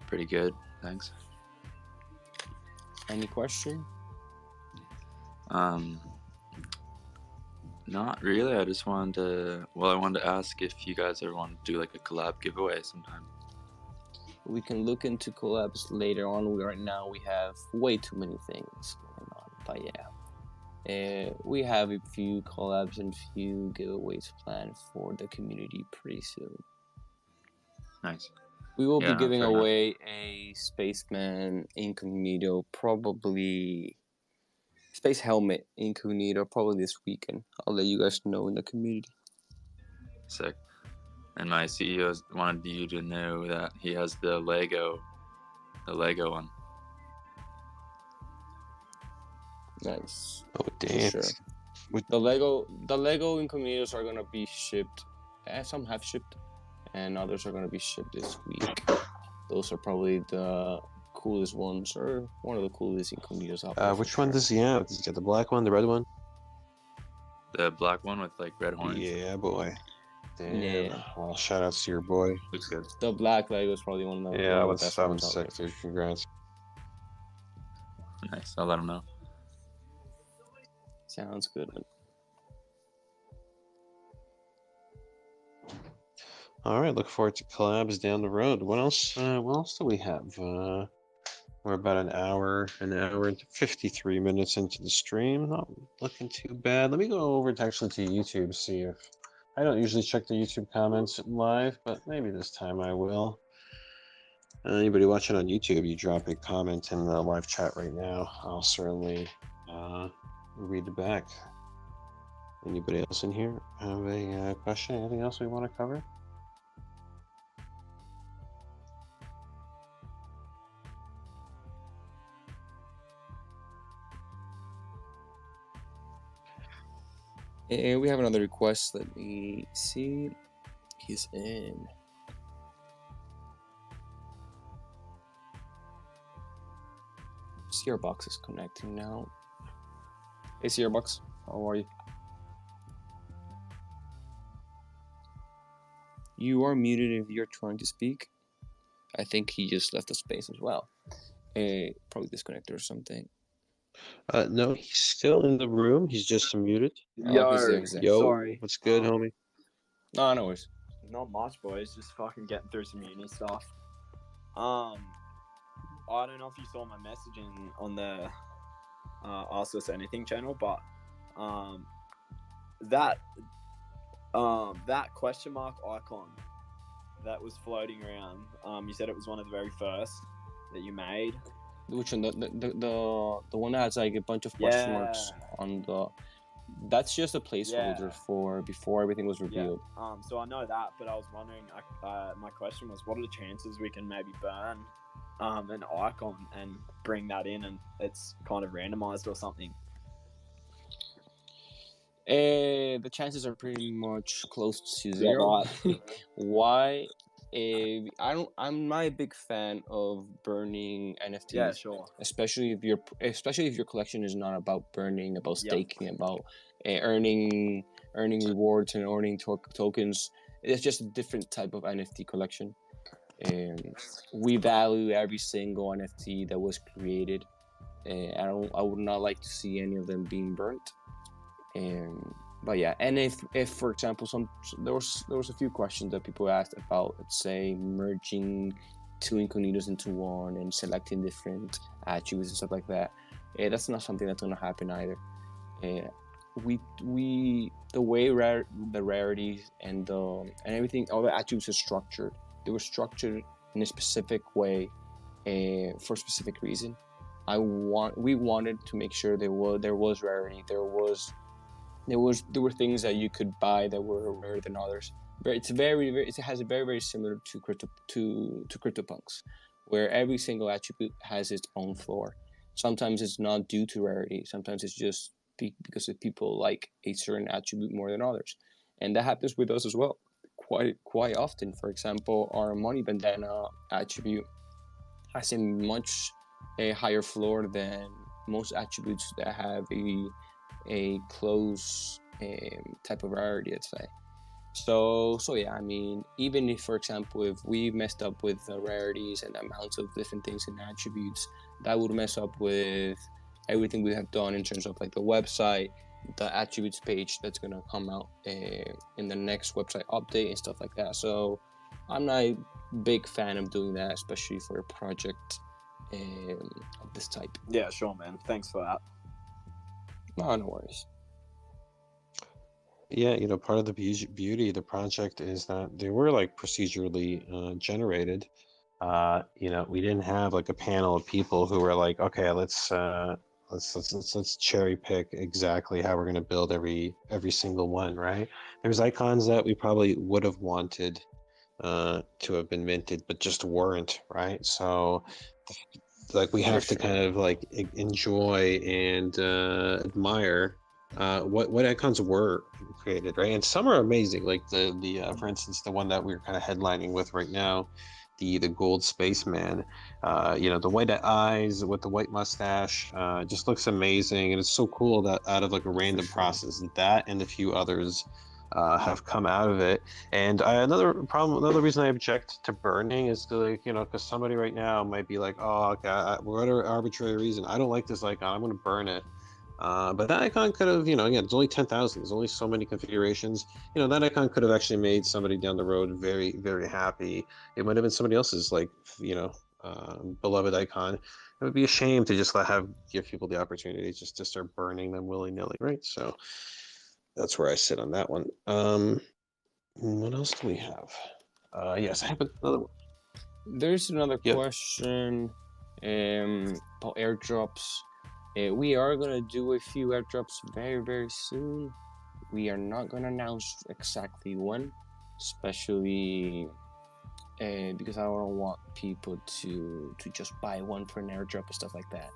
F: Pretty good, thanks.
B: Any question?
F: Not really. I just wanted to ask if you guys ever want to do like a collab giveaway sometime.
B: We can look into collabs later on. Right now we have way too many things going on, but yeah. We have a few collabs and few giveaways planned for the community pretty soon.
F: Nice.
B: We will be giving
F: fair
B: away a Spaceman Incognito, probably Space Helmet Incognito, probably this weekend. I'll let you guys know in the community.
F: Sick. And my CEO wanted you to know that he has the Lego one.
B: Nice.
A: Oh, damn.
B: Sure. The Lego Incognitos are gonna be shipped. Some have shipped, and others are gonna be shipped this week. Those are probably the coolest ones, or one of the coolest Incognitos out there.
A: Which one does he have? Does he get the black one, the red one?
F: The black one with like red horns.
A: Yeah, boy. Damn.
B: Yeah.
A: Well, shout outs to your boy.
F: Looks good.
B: The black Lego is probably one of the
A: Yeah,
B: best
A: I'm
B: ones out
A: sick,
B: there.
A: dude. Congrats.
F: Nice. I'll let him know.
B: Sounds good.
A: All right, look forward to collabs down the road. What else do we have? We're about an hour and 53 minutes into the stream. Not looking too bad. Let me go over to YouTube, see if I don't usually check the YouTube comments live, but maybe this time I will. Anybody watching on YouTube, you drop a comment in the live chat right now. I'll certainly read it back. Anybody else in here have a question? Anything else we want to cover?
B: And we have another request. Let me see. He's in. Sierbox is connecting now. Hey, Sierbox, how are you? You are muted if you're trying to speak. I think he just left the space as well. Probably disconnected or something.
A: No, he's still in the room. He's just muted.
B: Oh, he's there. He's there.
A: Yo,
E: sorry.
A: what's good, homie?
B: No worries.
E: Not much, boys. Just fucking getting through some uni stuff. I don't know if you saw my messaging on the Ask Us Anything channel, but that question mark icon that was floating around. You said it was one of the very first that you made.
B: Which one? The one that has like a bunch of question marks on the. That's just a placeholder for before everything was revealed.
E: Yeah. So I know that, but I was wondering. My question was, what are the chances we can maybe burn an icon and bring that in, and it's kind of randomized or something?
B: The chances are pretty much close to zero.
E: Right.
B: Why? I'm not a big fan of burning NFTs.
E: Yeah, sure.
B: Especially if your collection is not about burning, about staking, about earning rewards and earning tokens. It's just a different type of NFT collection. We value every single NFT that was created. I would not like to see any of them being burnt. But yeah, and if for example, there was a few questions that people asked about, let's say, merging two incognitos into one and selecting different attributes and stuff like that. That's not something that's gonna happen either. The way the rarities and everything, all the attributes are structured. They were structured in a specific way, for a specific reason. We wanted to make sure there was rarity. There were things that you could buy that were rarer than others. It has a very similar to CryptoPunks, where every single attribute has its own floor. Sometimes it's not due to rarity. Sometimes it's just because of people like a certain attribute more than others, and that happens with us as well, quite often. For example, our money bandana attribute has a much higher floor than most attributes that have a close type of rarity, I'd say. So yeah, I mean, even if, for example, if we messed up with the rarities and the amounts of different things and attributes, that would mess up with everything we have done in terms of like the website, the attributes page that's gonna come out in the next website update and stuff like that. So I'm not a big fan of doing that, especially for a project of this type.
E: Yeah, sure, man. Thanks for that.
B: No worries.
A: Yeah, part of the beauty of the project is that they were like procedurally generated. We didn't have like a panel of people who were like, okay, let's cherry pick exactly how we're going to build every single one, right? There's icons that we probably would have wanted to have been minted, but just weren't, right? So like we have to kind of like enjoy and admire what icons were created, right? And some are amazing, like the for instance, the one that we're kind of headlining with right now, the gold spaceman. The white eyes with the white mustache just looks amazing, and it's so cool that out of like a random process, that and a few others have come out of it. And another reason I object to burning is because somebody right now might be like, oh, okay, whatever arbitrary reason, I don't like this icon, I'm going to burn it. But that icon could have, again, it's only 10,000. There's only so many configurations. That icon could have actually made somebody down the road very, very happy. It might have been somebody else's, beloved icon. It would be a shame to just give people the opportunity just to start burning them willy-nilly, right? So that's where I sit on that one. What else do we have? Yes, I have another one.
B: There's another question about airdrops. We are going to do a few airdrops very, very soon. We are not going to announce exactly when, especially because I don't want people to just buy one for an airdrop and stuff like that.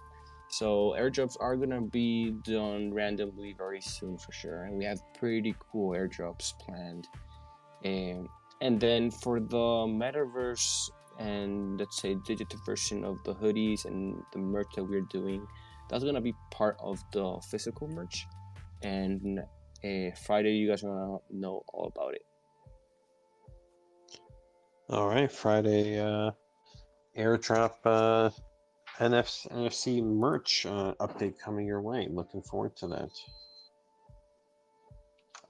B: So airdrops are gonna be done randomly very soon for sure, and we have pretty cool airdrops planned. And then for the metaverse and let's say digital version of the hoodies and the merch that we're doing, that's gonna be part of the physical merch. And Friday, you guys are gonna know all about it.
A: All right, Friday airdrop NFC merch update coming your way. Looking forward to that.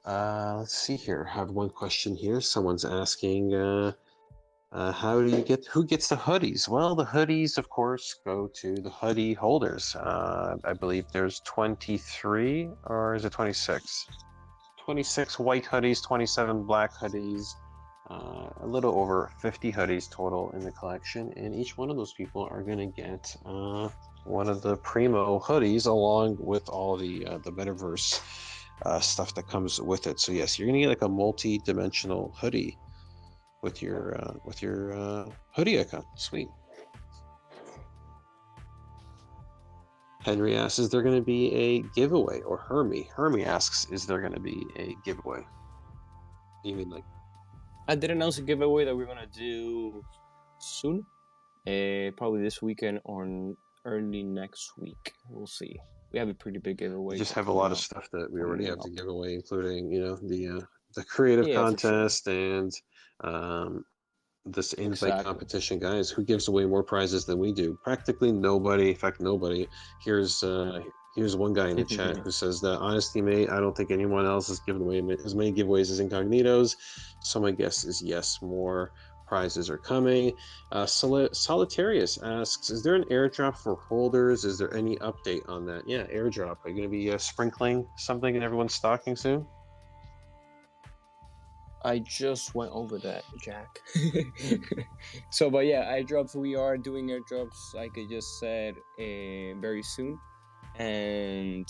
A: Let's see here. I have one question here. Someone's asking, who gets the hoodies? Well, the hoodies, of course, go to the hoodie holders. I believe there's 23, or is it 26? 26 white hoodies, 27 black hoodies, a little over 50 hoodies total in the collection, and each one of those people are going to get one of the Primo hoodies along with all the metaverse stuff that comes with it. So yes, you're going to get like a multi-dimensional hoodie with your hoodie icon. Sweet. Henry asks, is there going to be a giveaway? Or Hermie asks, is there going to be a giveaway? You mean like?
B: I did announce a giveaway that we're gonna do soon, probably this weekend or early next week. We'll see. We have a pretty big giveaway.
A: We just have a lot of stuff that we already have to give away, including the creative contest and this invite competition. Guys, who gives away more prizes than we do? Practically nobody. In fact, nobody. Here's one guy in the chat who says that, honestly, mate, I don't think anyone else has given away as many giveaways as Incognitos. So my guess is yes, more prizes are coming. Solitarius asks, is there an airdrop for holders? Is there any update on that? Yeah, airdrop. Are you going to be sprinkling something in everyone's stocking soon?
B: I just went over that, Jack. So, but yeah, airdrops, we are doing airdrops, like I just said, very soon. And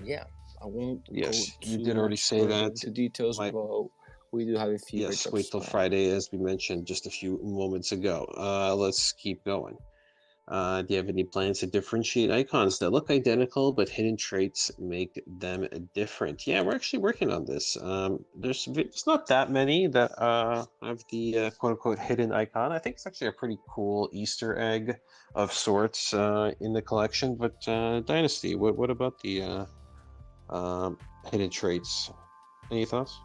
B: yeah, I won't go
A: you did already say that.
B: Into details, but we do have a few.
A: Yes, wait till Friday, as we mentioned just a few moments ago. Let's keep going. Do you have any plans to differentiate icons that look identical but hidden traits make them different? Yeah, we're actually working on this. There's not that many that have the quote-unquote hidden icon. I think it's actually a pretty cool Easter egg of sorts in the collection. But Dynasty, what about the hidden traits? Any thoughts?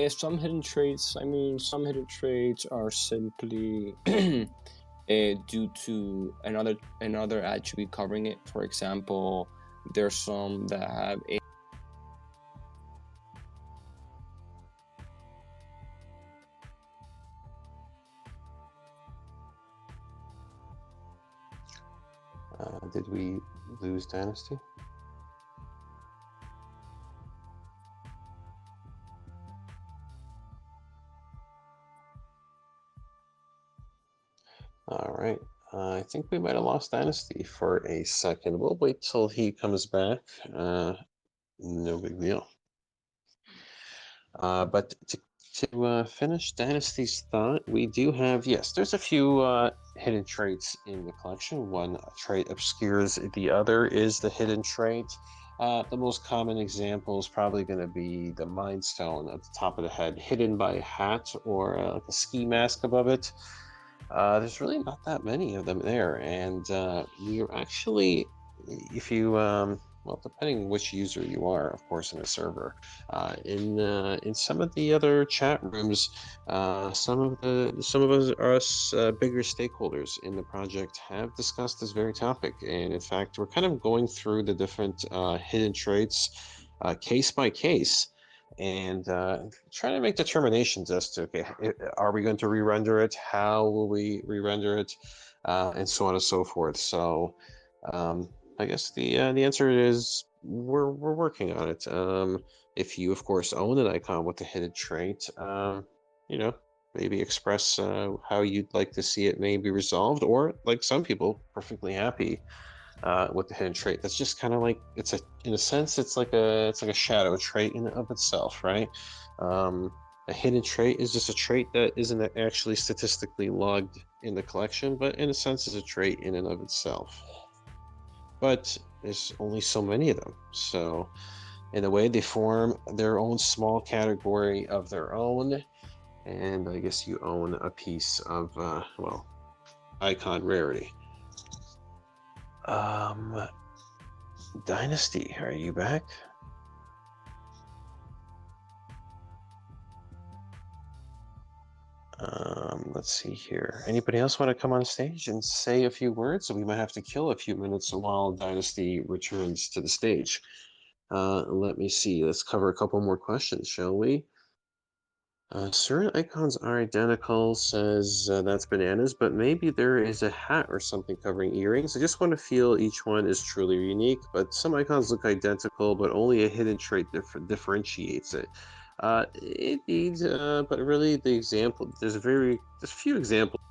B: Some hidden traits. I mean, some hidden traits are simply due to another attribute covering it. For example, there's some that have a
A: did we lose Dynasty? All right. I think we might have lost Dynasty for a second. We'll wait till he comes back. No big deal. But to finish Dynasty's thought, we do have, yes, there's a few hidden traits in the collection. One trait obscures the other is the hidden trait. The most common example is probably going to be the Mind Stone at the top of the head, hidden by a hat or like a ski mask above it. There's really not that many of them there, and you're actually, if you well, depending on which user you are, of course, in a server, in some of the other chat rooms, some of us bigger stakeholders in the project have discussed this very topic, and in fact, we're kind of going through the different hidden traits case by case. And trying to make determinations as to, okay, are we going to re-render it? How will we re-render it? And so on and so forth. So I guess the answer is we're working on it. If you, of course, own an icon with a hidden trait, maybe express how you'd like to see it maybe resolved, or like some people, perfectly happy with the hidden trait. That's just kind of like, in a sense, it's like a shadow trait in and of itself, right? A hidden trait is just a trait that isn't actually statistically logged in the collection, but in a sense is a trait in and of itself. But there's only so many of them. So in a way, they form their own small category of their own. And I guess you own a piece of, well, icon rarity. Dynasty, are you back? Let's see here. Anybody else want to come on stage and say a few words? We might have to kill a few minutes while Dynasty returns to the stage. Let me see. Let's cover a couple more questions, shall we? Certain icons are identical, says that's bananas, but maybe there is a hat or something covering earrings. I just want to feel each one is truly unique, but some icons look identical, but only a hidden trait differentiates it. Indeed, but really the example, there's a few examples.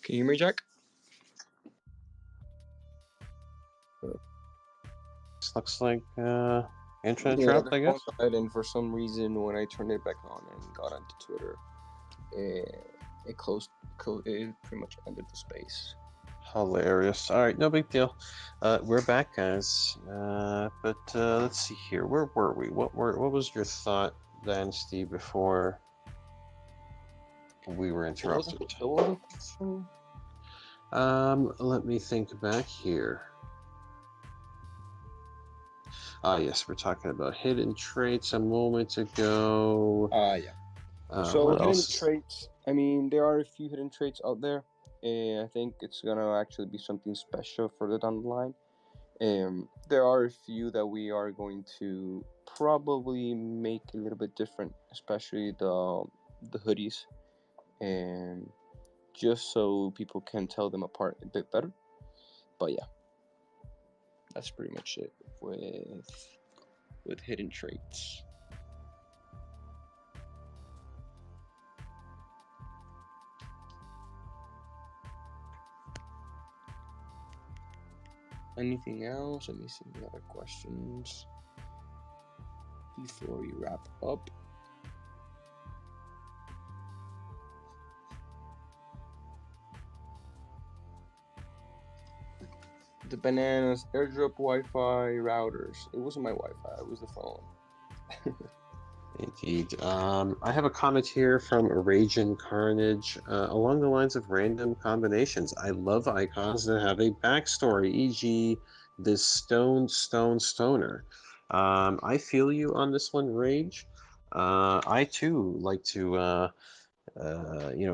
G: Can you hear me, Jack?
A: This looks like internet
G: Yeah,
A: dropped,
G: the
A: I
G: phone
A: guess.
G: died, and for some reason, when I turned it back on and got onto Twitter,
B: it pretty much ended the space.
A: Hilarious. All right, no big deal. We're back, guys. But let's see here. Where were we? What was your thought, Dynasty, before we were interrupted? Let me think back here. Yes, we're talking about hidden traits a moment ago.
G: Yeah. So hidden traits. I mean, there are a few hidden traits out there, and I think it's gonna actually be something special further down the line. There are a few that we are going to probably make a little bit different, especially the hoodies, and just so people can tell them apart a bit better. But yeah, that's pretty much it with hidden traits. Anything else? Let me see any other questions before we wrap up. The bananas airdrop Wi-Fi routers. It wasn't my Wi-Fi. It was the phone.
A: Indeed. I have a comment here from Raging Carnage along the lines of random combinations. I love icons that have a backstory, e.g., this stoner. I feel you on this one, Rage. I too like to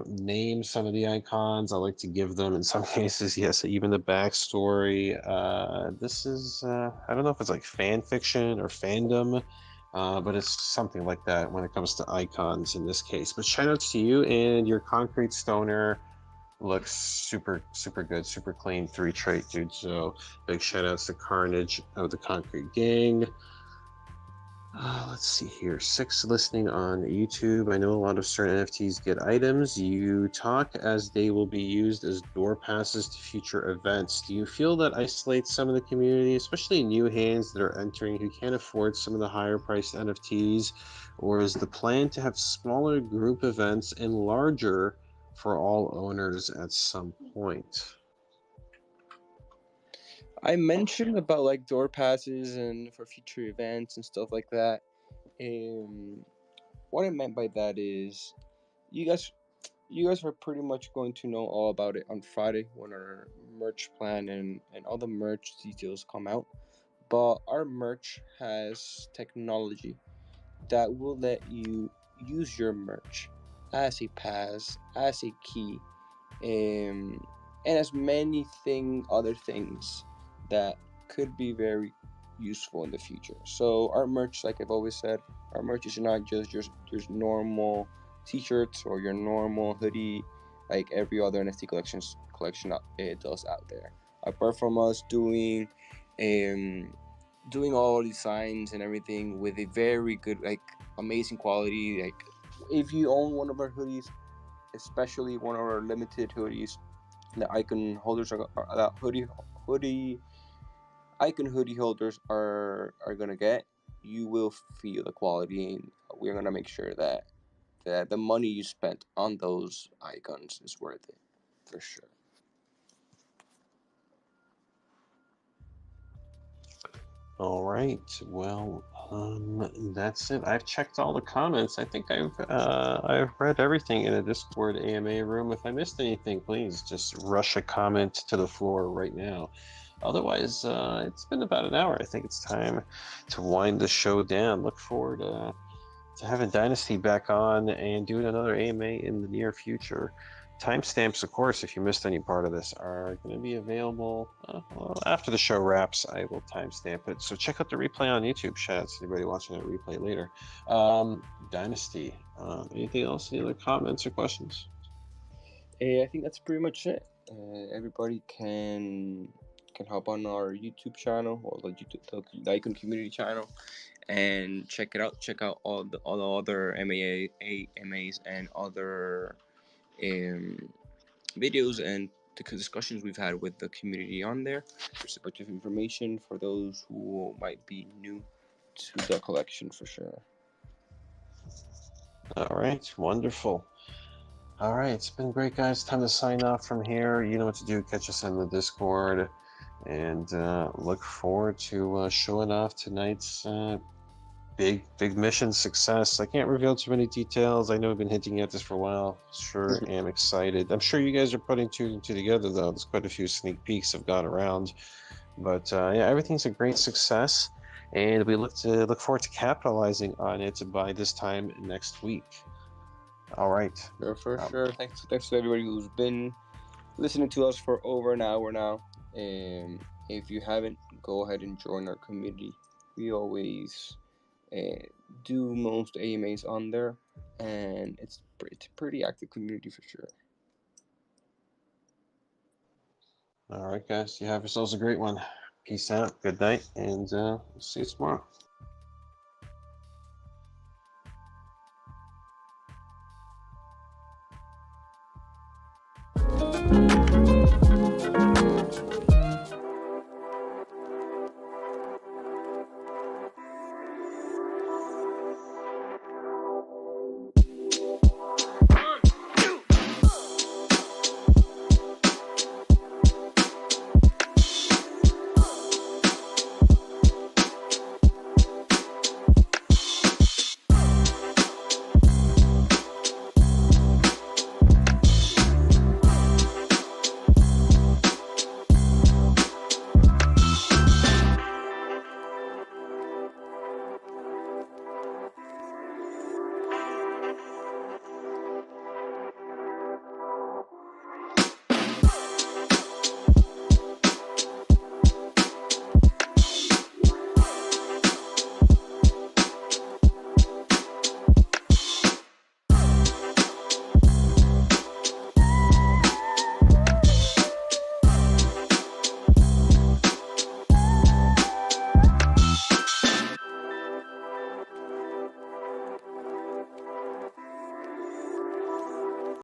A: name some of the icons. I like to give them, in some cases, yes, even the backstory. This is, I don't know if it's like fan fiction or fandom, but it's something like that when it comes to icons in this case. But shout outs to you, and your concrete stoner looks super, super good, super clean, 3 trait, dude. So big shout outs to Carnage of the Concrete Gang. Let's see here. 6 listening on YouTube. I know a lot of certain NFTs get items. You talk as they will be used as door passes to future events. Do you feel that isolates some of the community, especially new hands that are entering who can't afford some of the higher priced NFTs? Or is the plan to have smaller group events and larger for all owners at some point?
G: I mentioned about like door passes and for future events and stuff like that. What I meant by that is you guys are pretty much going to know all about it on Friday when our merch plan and all the merch details come out. But our merch has technology that will let you use your merch as a pass, as a key, and as many other things that could be very useful in the future. So our merch, like I've always said, our merch is not just your normal t-shirts or your normal hoodie like every other NFT collection it does out there. Apart from us doing all designs and everything with a very good, like, amazing quality. Like, if you own one of our hoodies, especially one of our limited hoodies, the icon holders icon hoodie holders are gonna get, you will feel the quality, and we're gonna make sure that the money you spent on those icons is worth it, for sure.
A: All right. Well, that's it. I've checked all the comments. I think I've read everything in the Discord AMA room. If I missed anything, please just rush a comment to the floor right now. Otherwise, it's been about an hour. I think it's time to wind the show down. Look forward to having Dynasty back on and doing another AMA in the near future. Timestamps, of course, if you missed any part of this, are going to be available after the show wraps. I will timestamp it. So check out the replay on YouTube. Shout out to anybody watching that replay later. Dynasty, anything else? Any other comments or questions?
G: I think that's pretty much it. Everybody can hop on our YouTube channel or the Icon community channel and check it out. Check out all the other AMAs and other videos and the discussions we've had with the community on there. There's a bunch of information for those who might be new to the collection, for sure.
A: All right, wonderful. All right, it's been great, guys. Time to sign off from here. You know what to do. Catch us in the Discord, and look forward to showing off tonight's big mission success. I can't reveal too many details. I know I've been hinting at this for a while. Sure am excited. I'm sure you guys are putting two and two together, though. There's quite a few sneak peeks have gone around, but yeah, everything's a great success, and we look forward to capitalizing on it by this time next week. All right.
G: For sure. Thanks to everybody who's been listening to us for over an hour now. If you haven't, go ahead and join our community. We always do most AMAs on there, and it's a pretty active community for sure.
A: All right, guys. You have yourselves a great one. Peace out. Good night, and see you tomorrow.